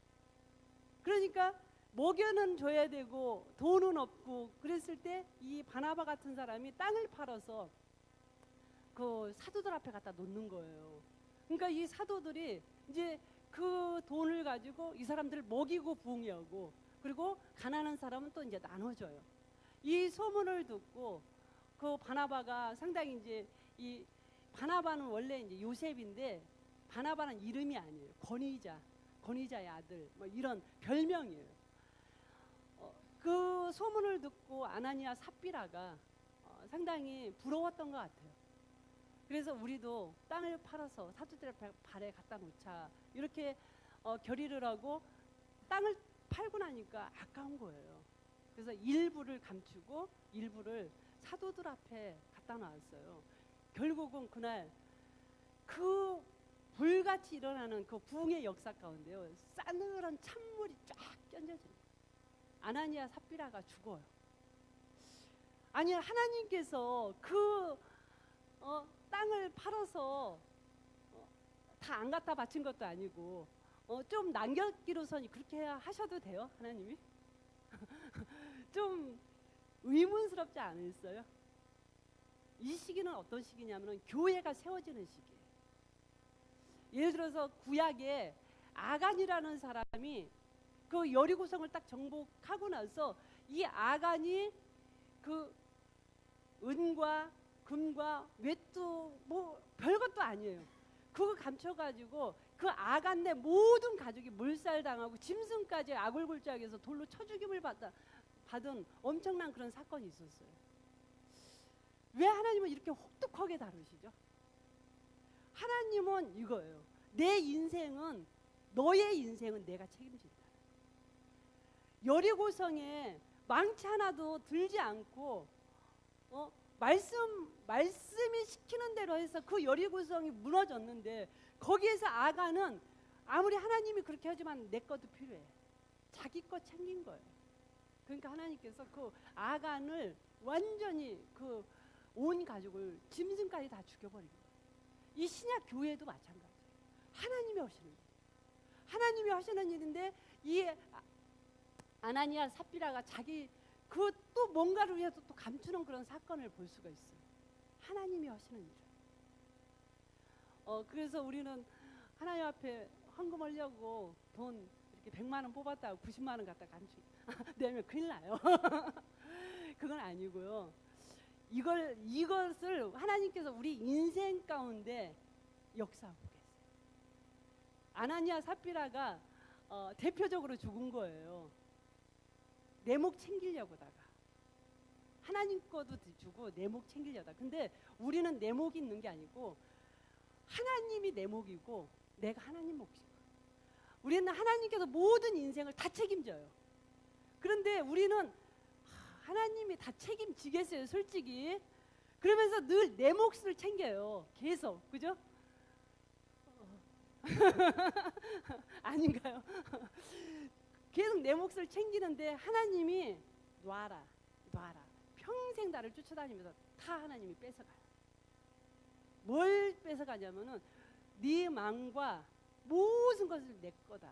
그러니까 먹여는 줘야 되고 돈은 없고, 그랬을 때 이 바나바 같은 사람이 땅을 팔아서 그 사도들 앞에 갖다 놓는 거예요. 그러니까 이 사도들이 이제 그 돈을 가지고 이 사람들을 먹이고 부흥하고, 그리고 가난한 사람은 또 이제 나눠줘요. 이 소문을 듣고 그 바나바가 상당히 이제, 이 바나바는 원래 이제 요셉인데 바나바는 이름이 아니에요. 권위자의 아들, 뭐 이런 별명이에요. 그 소문을 듣고 아나니아 삽비라가 상당히 부러웠던 것 같아요. 그래서 우리도 땅을 팔아서 사도들의 발에 갖다 놓자, 이렇게 결의를 하고 땅을 팔고 나니까 아까운 거예요. 그래서 일부를 감추고 일부를 사도들 앞에 갖다 놨어요. 결국은 그날 그 불같이 일어나는 그 부흥의 역사 가운데요, 싸늘한 찬물이 쫙 껴져요. 아나니아 삽비라가 죽어요. 아니, 하나님께서 그 땅을 팔아서 다 안 갖다 바친 것도 아니고 좀 남겼기로선 그렇게 하셔도 돼요, 하나님이? 좀 의문스럽지 않으셨어요? 이 시기는 어떤 시기냐면 교회가 세워지는 시기예요. 예를 들어서 구약에 아간이라는 사람이 그 여리고성을 딱 정복하고 나서 이 아간이 그 은과 금과 외투 뭐 별것도 아니에요. 그거 감춰가지고 그 아간네 모든 가족이 몰살당하고 짐승까지 아골골짜기에서 돌로 쳐 죽임을 받은 엄청난 그런 사건이 있었어요. 왜 하나님은 이렇게 혹독하게 다루시죠? 하나님은 이거예요. 내 인생은, 너의 인생은 내가 책임진다. 여리고성에 망치 하나도 들지 않고 말씀이 시키는 대로 해서 그 여리고성이 무너졌는데, 거기에서 아간은 아무리 하나님이 그렇게 하지만 내 것도 필요해. 자기 것 챙긴 거예요. 그러니까 하나님께서 그 아간을 완전히 그 온 가족을 짐승까지 다 죽여버린 거예요. 이 신약 교회도 마찬가지예요. 하나님이 하시는 거예요. 하나님이 하시는 일인데 이 아나니아 삽비라가 자기 그 또 뭔가를 위해서 또 감추는 그런 사건을 볼 수가 있어요. 하나님이 하시는 일. 그래서 우리는 하나님 앞에 헌금하려고 돈 이렇게 100만 원 뽑았다고 90만 원 갖다 내면 큰일 나요. 그건 아니고요. 이것을 하나님께서 우리 인생 가운데 역사하고 계세요. 아나니아 삽비라가 대표적으로 죽은 거예요. 내 목 챙기려고다가 하나님 거도 주고 내 목 챙기려다. 근데 우리는 내 목이 있는 게 아니고 하나님이 내 목이고 내가 하나님 몫이고, 우리는 하나님께서 모든 인생을 다 책임져요. 그런데 우리는 하나님이 다 책임지겠어요, 솔직히. 그러면서 늘 내 몫을 챙겨요, 계속. 그죠? 아닌가요? 계속 내 몫을 챙기는데 하나님이 놔라 평생 나를 쫓아다니면서 다 하나님이 뺏어가요. 뭘 뺏어가냐면은 네 마음과 모든 것을 내 거다.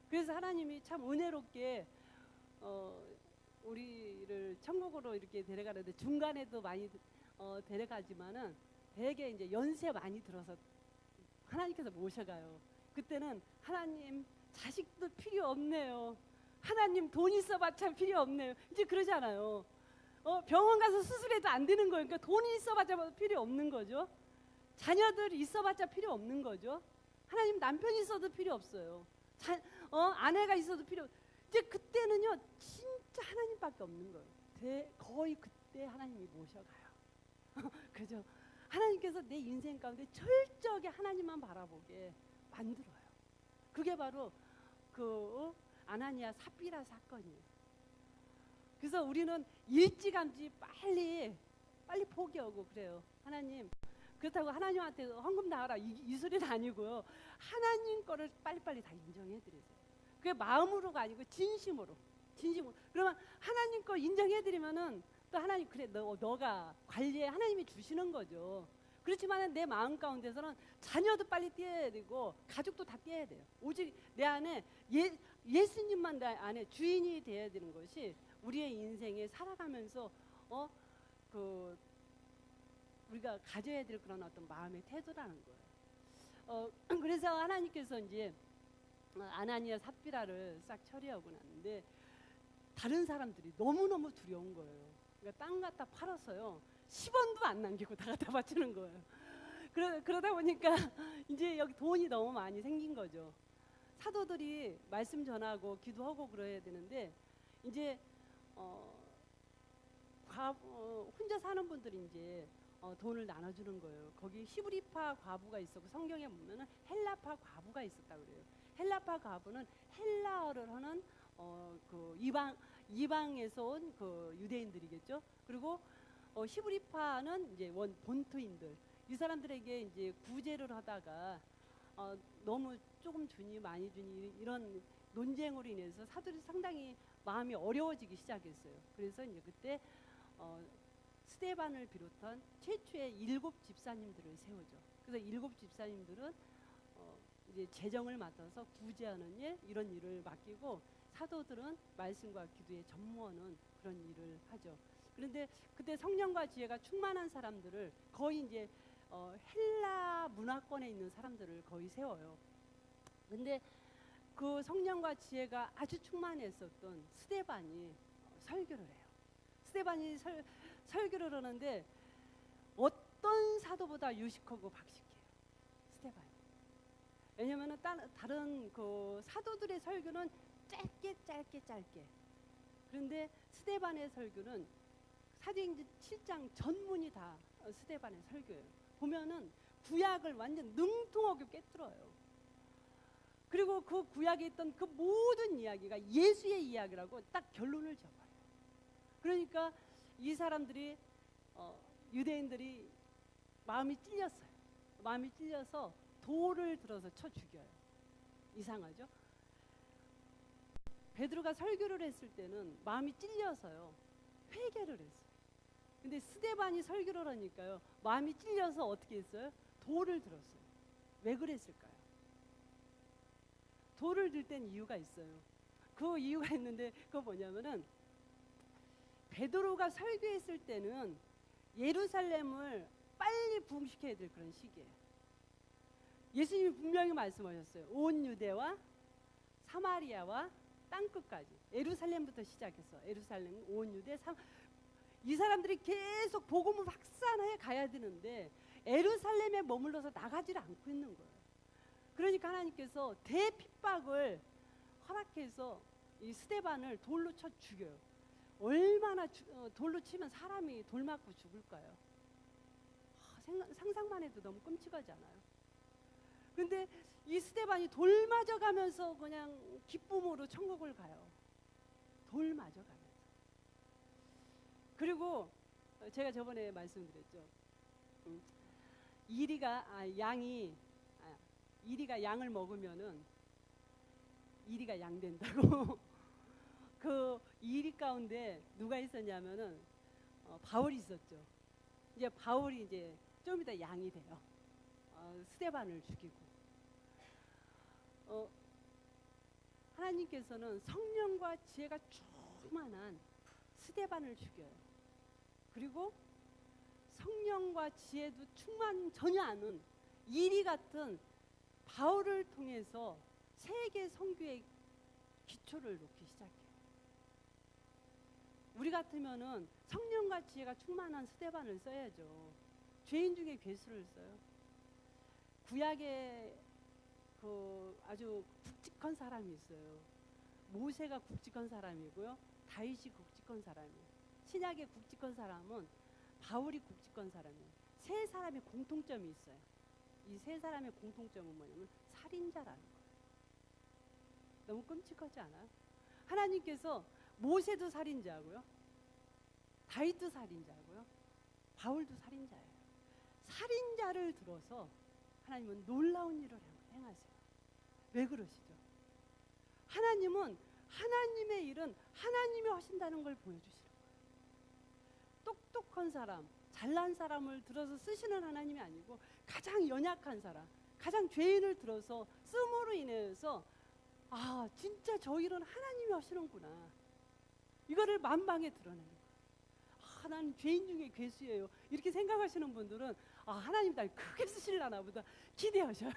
그래서 하나님이 참 은혜롭게 우리를 천국으로 이렇게 데려가는데 중간에도 많이 데려가지만은 되게 이제 연세 많이 들어서 하나님께서 모셔가요. 그때는 하나님 자식도 필요 없네요. 하나님 돈 있어봤자 필요 없네요. 이제 그러잖아요. 병원 가서 수술해도 안 되는 거예요. 그러니까 돈이 있어봤자 필요 없는 거죠. 자녀들이 있어봤자 필요 없는 거죠. 하나님 남편 있어도 필요 없어요. 아내가 있어도 필요. 이제 그때는요 진짜 하나님밖에 없는 거예요. 거의 그때 하나님이 모셔가요. 그죠? 하나님께서 내 인생 가운데 철저하게 하나님만 바라보게 만들어요. 그게 바로 그 아나니아 삽비라 사건이에요. 그래서 우리는 일찌감치 빨리 포기하고 그래요. 하나님, 그렇다고 하나님한테 헌금 나와라 이 소리는 아니고요. 하나님 거를 빨리빨리 다 인정해 드리세요. 그게 마음으로가 아니고 진심으로. 그러면 하나님 거 인정해 드리면은 또 하나님 그래 너가 관리해, 하나님이 주시는 거죠. 그렇지만 내 마음 가운데서는 자녀도 빨리 떼어야 되고 가족도 다 떼어야 돼요. 오직 내 안에 예수님만 내 안에 주인이 되어야 되는 것이 우리의 인생에 살아가면서 우리가 가져야 될 그런 어떤 마음의 태도라는 거예요. 그래서 하나님께서 이제 아나니아 삽비라를 싹 처리하고 났는데 다른 사람들이 너무너무 두려운 거예요. 그러니까 땅 갖다 팔아서요 10원도 안 남기고 다 갖다 바치는 거예요. 그러다 보니까 이제 여기 돈이 너무 많이 생긴 거죠. 사도들이 말씀 전하고 기도하고 그래야 되는데 이제 혼자 사는 분들이 이제 돈을 나눠주는 거예요. 거기 히브리파 과부가 있었고 성경에 보면은 헬라파 과부가 있었다 그래요. 헬라파 과부는 헬라어를 하는 그 이방에서 온 그 유대인들이겠죠. 그리고 히브리파는 이제 본토인들. 이 사람들에게 이제 구제를 하다가 너무 조금 주니 많이 주니 이런 논쟁으로 인해서 사도들이 상당히 마음이 어려워지기 시작했어요. 그래서 이제 그때 스데반을 비롯한 최초의 7 집사님들을 세우죠. 그래서 7 집사님들은 이제 재정을 맡아서 구제하는 일, 이런 일을 맡기고, 사도들은 말씀과 기도의 전무하는 그런 일을 하죠. 그런데 그때 성령과 지혜가 충만한 사람들을 거의 이제 헬라 문화권에 있는 사람들을 거의 세워요. 근데 그 성령과 지혜가 아주 충만했었던 스데반이 설교를 해요. 스데반이 설교를 하는데 어떤 사도보다 유식하고 박식해요. 스데반이. 왜냐면은 다른 그 사도들의 설교는 짧게. 그런데 스데반의 설교는 사도행전 7장 전문이 다 스데반의 설교예요. 보면은 구약을 완전 능통하게 꿰뚫어요. 그리고 그 구약에 있던 그 모든 이야기가 예수의 이야기라고 딱 결론을 잡아요. 그러니까 이 사람들이 유대인들이 마음이 찔렸어요. 마음이 찔려서 돌을 들어서 쳐 죽여요. 이상하죠? 베드로가 설교를 했을 때는 마음이 찔려서요, 회개를 했어요. 근데 스데반이 설교를 하니까요, 마음이 찔려서 어떻게 했어요? 돌을 들었어요. 왜 그랬을까요? 돌을 들 땐 이유가 있어요. 그 이유가 있는데, 그거 뭐냐면은 베드로가 설교했을 때는 예루살렘을 빨리 부흥시켜야 될 그런 시기예요. 예수님이 분명히 말씀하셨어요. 온 유대와 사마리아와 땅끝까지, 예루살렘부터 시작해서 예루살렘, 온 유대, 이 사람들이 계속 복음을 확산해 가야 되는데 예루살렘에 머물러서 나가지를 않고 있는 거예요. 그러니까 하나님께서 대핍박을 허락해서 이 스데반을 돌로 쳐 죽여요. 얼마나 돌로 치면 사람이 돌 맞고 죽을까요? 상상만 해도 너무 끔찍하지 않아요? 근데 이 스데반이 돌 맞아가면서 그냥 기쁨으로 천국을 가요. 돌 맞아가면서. 그리고 제가 저번에 말씀드렸죠. 이리가 양을 먹으면은 이리가 양 된다고. 그 이리 가운데 누가 있었냐면은 바울이 있었죠. 이제 바울이 이제 좀 이따 양이 돼요. 스데반을 죽이고. 하나님께서는 성령과 지혜가 충만한 스데반을 죽여요. 그리고 성령과 지혜도 전혀 않은 이리 같은 바울을 통해서 세계 선교의 기초를 놓기 시작해요. 우리 같으면은 성령과 지혜가 충만한 스데반을 써야죠. 죄인 중에 괴수를 써요. 구약에 그 아주 굵직한 사람이 있어요. 모세가 굵직한 사람이고요, 다윗이 굵직한 사람이에요. 신약의 굵직한 사람은 바울이 굵직한 사람이에요. 세 사람의 공통점이 있어요. 이 세 사람의 공통점은 뭐냐면 살인자라는 거예요. 너무 끔찍하지 않아요? 하나님께서 모세도 살인자고요, 다윗도 살인자고요, 바울도 살인자예요. 살인자를 들어서 하나님은 놀라운 일을 행하세요. 왜 그러시죠? 하나님은 하나님의 일은 하나님이 하신다는 걸 보여주시는 거예요. 똑똑한 사람, 잘난 사람을 들어서 쓰시는 하나님이 아니고 가장 연약한 사람, 가장 죄인을 들어서 씀으로 인해서 진짜 저 일은 하나님이 하시는구나, 이거를 만방에 드러내는 거예요. 나는 죄인 중에 괴수예요, 이렇게 생각하시는 분들은 하나님 날 크게 쓰실라나 보다 기대하셔요.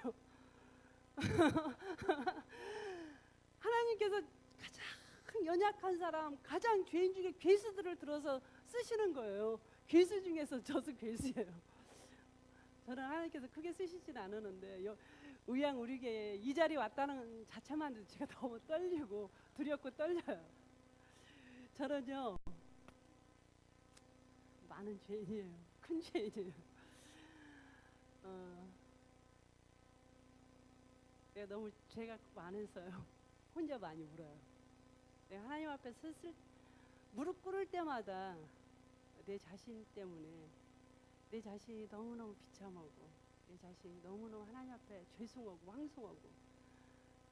하나님께서 가장 연약한 사람, 가장 죄인 중에 괴수들을 들어서 쓰시는 거예요. 괴수 중에서 저도 괴수예요. 저는 하나님께서 크게 쓰시진 않았는데 의양 우리 교회에 이 자리에 왔다는 자체만도 제가 너무 떨리고 두렵고 떨려요. 저는요, 많은 죄인이에요. 큰 죄인이에요. 내가 너무 죄가 많아서요, 혼자 많이 울어요. 내가 하나님 앞에 무릎 꿇을 때마다 내 자신 때문에, 내 자신이 너무너무 비참하고, 내 자신이 너무너무 하나님 앞에 죄송하고 황송하고,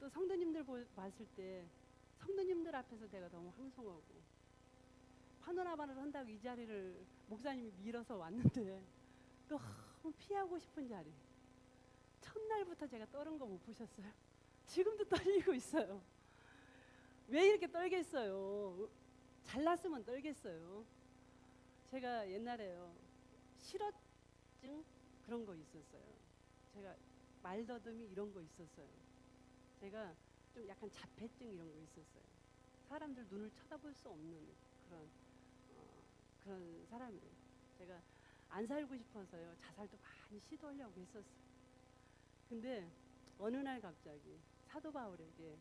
또 성도님들 봤을 때 성도님들 앞에서 내가 너무 황송하고, 파노라마를 한다고 이 자리를 목사님이 밀어서 왔는데 너무 피하고 싶은 자리, 첫날부터 제가 떨은 거 못 보셨어요? 지금도 떨리고 있어요. 왜 이렇게 떨겠어요? 잘났으면 떨겠어요. 제가 옛날에요, 실어증 그런 거 있었어요. 제가 말더듬이 이런 거 있었어요. 제가 좀 약간 자폐증 이런 거 있었어요. 사람들 눈을 쳐다볼 수 없는 그런 사람이에요. 제가 안 살고 싶어서요, 자살도 많이 시도하려고 했었어요. 근데 어느 날 갑자기 사도 바울에게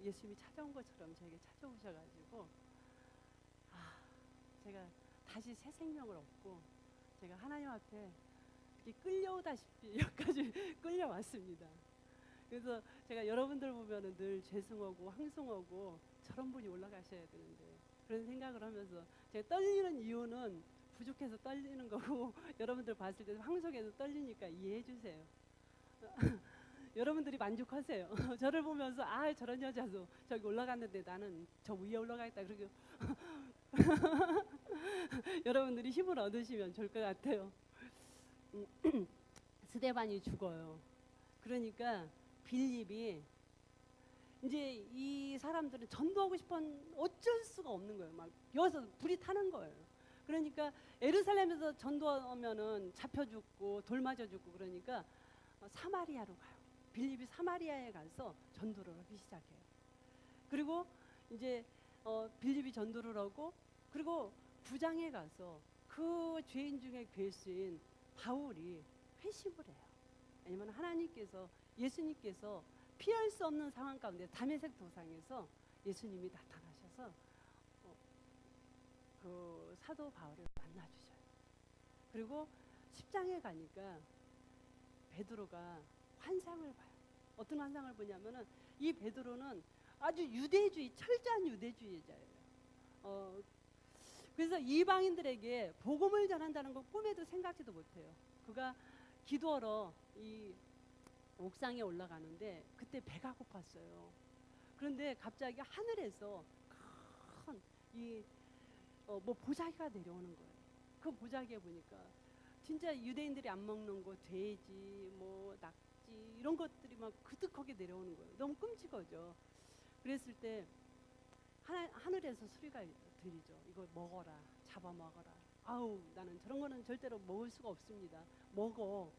예수님이 찾아온 것처럼 저에게 찾아오셔가지고 제가 다시 새 생명을 얻고 제가 하나님 앞에 이렇게 끌려오다시피 여기까지 끌려왔습니다. 그래서 제가 여러분들 보면은 늘 죄송하고 황송하고 저런 분이 올라가셔야 되는데 그런 생각을 하면서 제가 떨리는 이유는 부족해서 떨리는 거고 여러분들 봤을 때 황송해서 떨리니까 이해해 주세요. 여러분들이 만족하세요. 저를 보면서 저런 여자도 저기 올라갔는데 나는 저 위에 올라가겠다 그러고 여러분들이 힘을 얻으시면 좋을 것 같아요. 스데반이 죽어요. 그러니까 빌립이 이제 이 사람들은 전도하고 싶은 어쩔 수가 없는 거예요. 막 여기서 불이 타는 거예요. 그러니까 예루살렘에서 전도하면은 잡혀 죽고 돌 맞아 죽고 그러니까 사마리아로 가요. 빌립이 사마리아에 가서 전도를 하기 시작해요. 그리고 이제 빌립이 전도를 하고 그리고 구장에 가서 그 죄인 중에 괴수인 바울이 회심을 해요. 왜냐면 하나님께서 예수님께서 피할 수 없는 상황 가운데 다메섹 도상에서 예수님이 나타나셔서 그 사도 바울을 만나주셔요. 그리고 10장에 가니까 베드로가 환상을 봐요. 어떤 환상을 보냐면은 이 베드로는 아주 유대주의, 철저한 유대주의자예요. 그래서 이방인들에게 복음을 전한다는 걸 꿈에도 생각지도 못해요. 그가 기도하러 이 옥상에 올라가는데 그때 배가 고팠어요. 그런데 갑자기 하늘에서 큰 뭐 보자기가 내려오는 거예요. 그 보자기에 보니까 진짜 유대인들이 안 먹는 거 돼지, 뭐 낙지 이런 것들이 막 그득하게 내려오는 거예요. 너무 끔찍하죠. 그랬을 때 하늘에서 소리가 들리죠. 이거 먹어라, 잡아 먹어라. 나는 저런 거는 절대로 먹을 수가 없습니다. 먹어.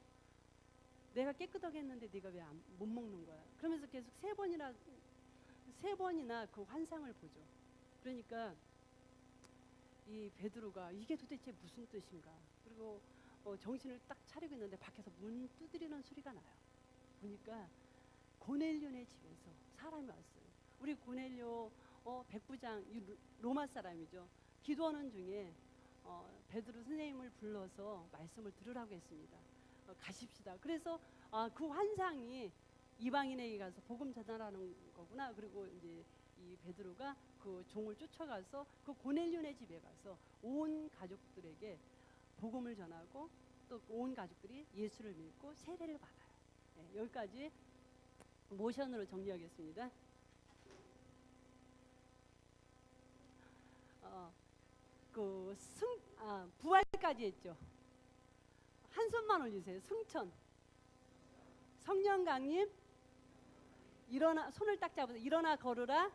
내가 깨끗하게 했는데 네가 왜 못 먹는 거야? 그러면서 계속 세 번이나 그 환상을 보죠. 그러니까 이 베드로가 이게 도대체 무슨 뜻인가? 그리고 정신을 딱 차리고 있는데 밖에서 문 두드리는 소리가 나요. 보니까 고넬료네 집에서 사람이 왔어요. 우리 고넬료 백부장 로마 사람이죠. 기도하는 중에 베드로 선생님을 불러서 말씀을 들으라고 했습니다. 가십시다. 그래서 그 환상이 이방인에게 가서 복음 전하라는 거구나. 그리고 이제 이 베드로가 그 종을 쫓아가서 그 고넬료네 집에 가서 온 가족들에게 복음을 전하고 또 온 가족들이 예수를 믿고 세례를 받아요. 네, 여기까지 모션으로 정리하겠습니다. 부활까지 했죠. 한 손만 올리세요. 승천. 성령강림. 일어나, 손을 딱 잡아서 일어나 걸으라.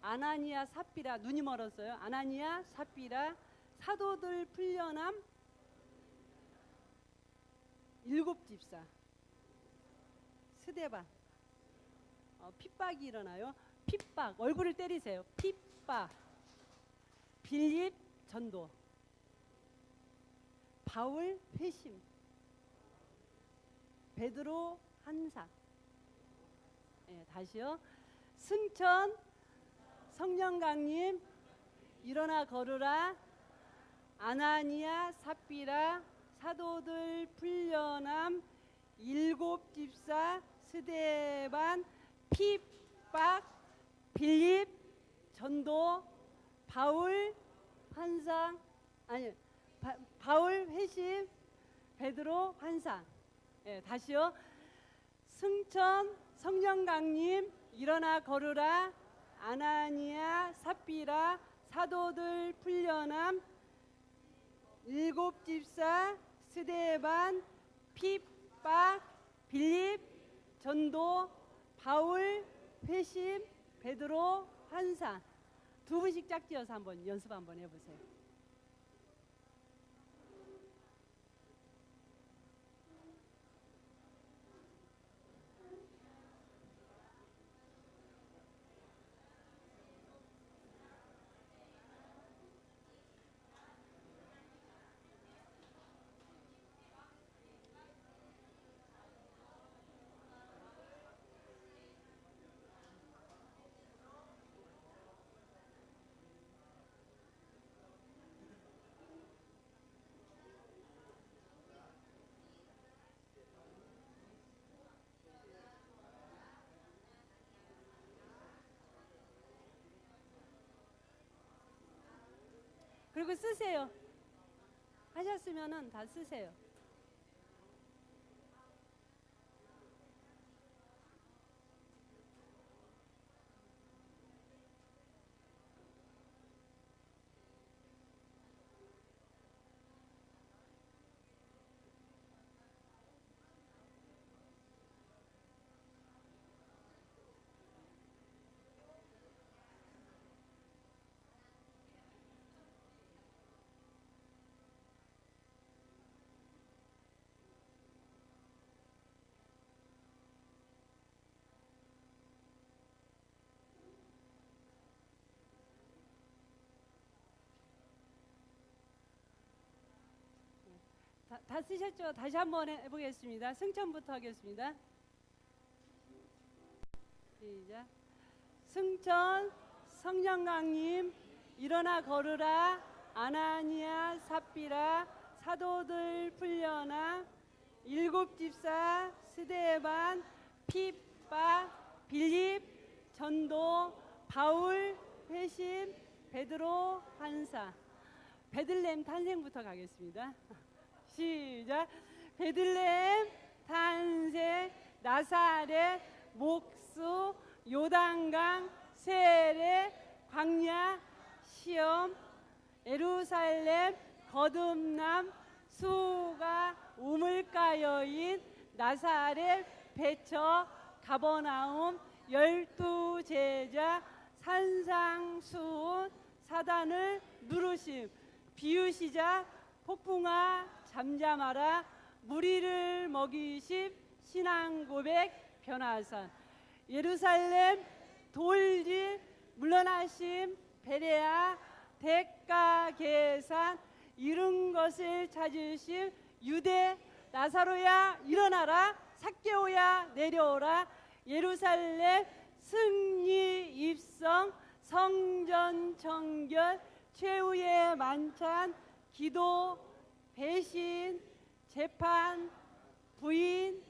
아나니아 삽비라. 눈이 멀었어요. 아나니아 삽비라. 사도들 풀려남. 7집사. 스데반. 핍박이 일어나요. 핍박. 얼굴을 때리세요. 핍박. 빌립 전도. 바울 회심. 베드로 환상. 네, 다시요. 승천. 성령 강림. 일어나 걸으라. 아나니아 삽비라. 사도들 풀려남. 7집사. 스데반. 핍박. 빌립 전도. 바울 환상. 바울 회심. 베드로 환상. 네, 다시요. 승천. 성령 강림. 일어나 걸으라. 아나니아 삽비라. 사도들 풀려남. 7집사. 스데반. 핍박. 핍박, 빌립, 전도, 바울, 회심, 베드로, 환사. 두 분씩 짝지어서 한번 연습 한번 해보세요. 그리고 쓰세요. 하셨으면은 다 쓰세요. 다 쓰셨죠? 다시 한번 해보겠습니다. 승천부터 하겠습니다. 시작. 승천, 성령강림, 일어나 걸으라, 아나니아, 삽비라, 사도들 풀려나, 일곱 집사, 스데반, 핍박, 빌립, 전도, 바울, 회심, 베드로, 환사. 베들레헴 탄생부터 가겠습니다. 시작. 베들레헴 탄생, 나사렛, 목수, 요단강, 세례, 광야, 시험, 예루살렘, 거듭남, 수가, 우물가 여인, 나사렛, 배처, 가버나움, 12 제자, 산상수훈, 사단을 누르심, 비유시작, 폭풍아, 잠잠하라, 무리를 먹이심, 신앙고백, 변화산, 예루살렘, 돌질, 물러나심, 베레아, 대가 계산, 잃은 것을 찾으심, 유대, 나사로야 일어나라, 삭개오야 내려오라, 예루살렘, 승리 입성, 성전 정결, 최후의 만찬, 기도, 배신, 재판, 부인,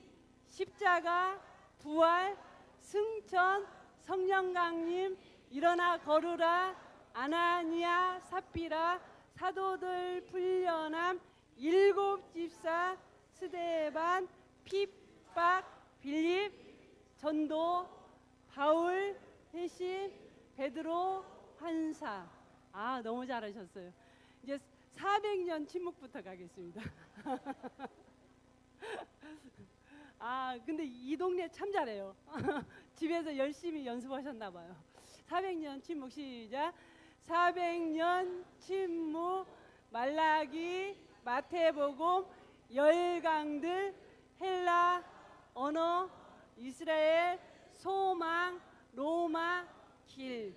십자가, 부활, 승천, 성령강림, 일어나 걸으라, 아나니아, 삽비라, 사도들 풀려남, 일곱 집사, 스데반, 핍박, 빌립, 전도, 바울, 회심, 베드로, 환사. 아, 너무 잘하셨어요. 이제 400년 침묵부터 가겠습니다. 아, 근데 이 동네 참 잘해요. 집에서 열심히 연습하셨나 봐요. 400년 침묵 시작. 400년 침묵, 말라기, 마태복음, 열강들, 헬라, 언어, 이스라엘, 소망, 로마, 길,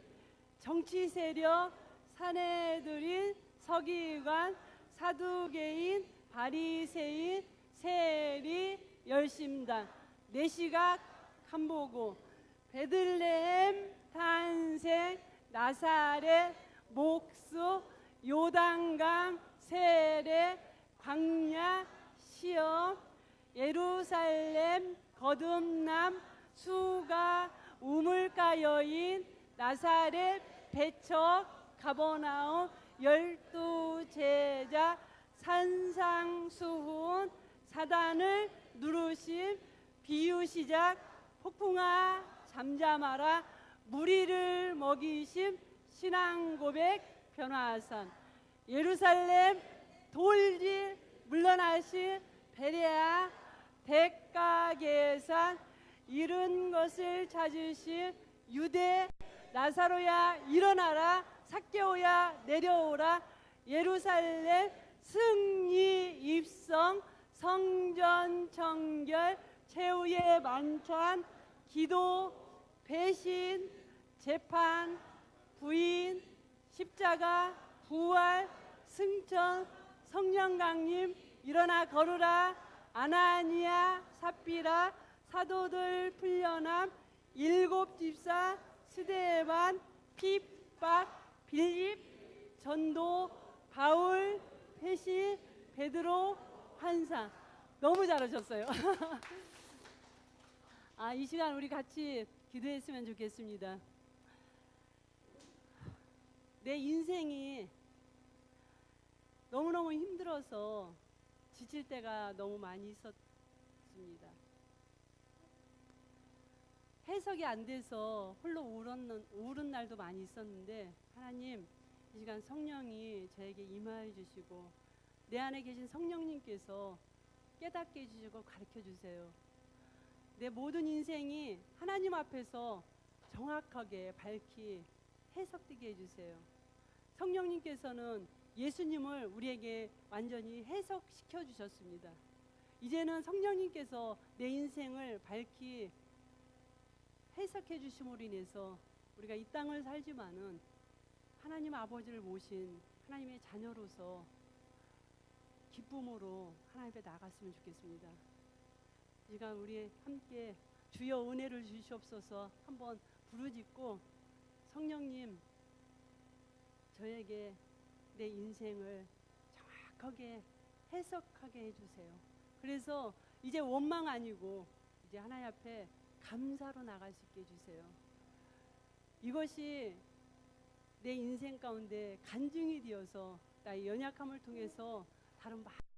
정치 세력, 사내들인, 서기관, 사두개인, 바리새인, 세리, 열심당, 내시각, 간보고, 베들레헴 탄생, 나사렛, 목수, 요단강, 세례, 광야, 시험, 예루살렘, 거듭남, 수가, 우물가 여인, 나사렛, 배척, 가버나움, 12 제자, 산상수훈, 사단을 누르심, 비유시작, 폭풍아, 잠잠하라, 무리를 먹이심, 신앙고백, 변화산, 예루살렘, 돌질, 물러나심, 베레아, 대가 계산 잃은 것을 찾으실 유대 나사로야 일어나라 삭개오야 내려오라 예루살렘 승리 입성 성전 청결 최후의 만찬 기도 배신 재판 부인 십자가 부활 승천 성령 강림 일어나 걸으라 아나니아 삽비라 사도들 풀려남 일곱 집사 스데반 핍박 빌립 전도 바울 회시 베드로 환상 너무 잘하셨어요. 이 시간 우리 같이 기도했으면 좋겠습니다. 내 인생이 너무너무 힘들어서 지칠 때가 너무 많이 있었습니다. 해석이 안 돼서 홀로 우는 날도 많이 있었는데 하나님 이 시간 성령이 저에게 임하여 주시고 내 안에 계신 성령님께서 깨닫게 해주시고 가르쳐 주세요. 내 모든 인생이 하나님 앞에서 정확하게 밝히 해석되게 해주세요. 성령님께서는 예수님을 우리에게 완전히 해석시켜 주셨습니다. 이제는 성령님께서 내 인생을 밝히 해석해 주심으로 인해서 우리가 이 땅을 살지만은 하나님 아버지를 모신 하나님의 자녀로서 기쁨으로 하나님 앞에 나갔으면 좋겠습니다. 이 시간 우리 함께 주여 은혜를 주시옵소서 한번 부르짖고 성령님 저에게 내 인생을 정확하게 해석하게 해주세요. 그래서 이제 원망 아니고 이제 하나님 앞에 감사로 나갈 수 있게 해주세요. 이것이 내 인생 가운데 간증이 되어서 나의 연약함을 통해서 다른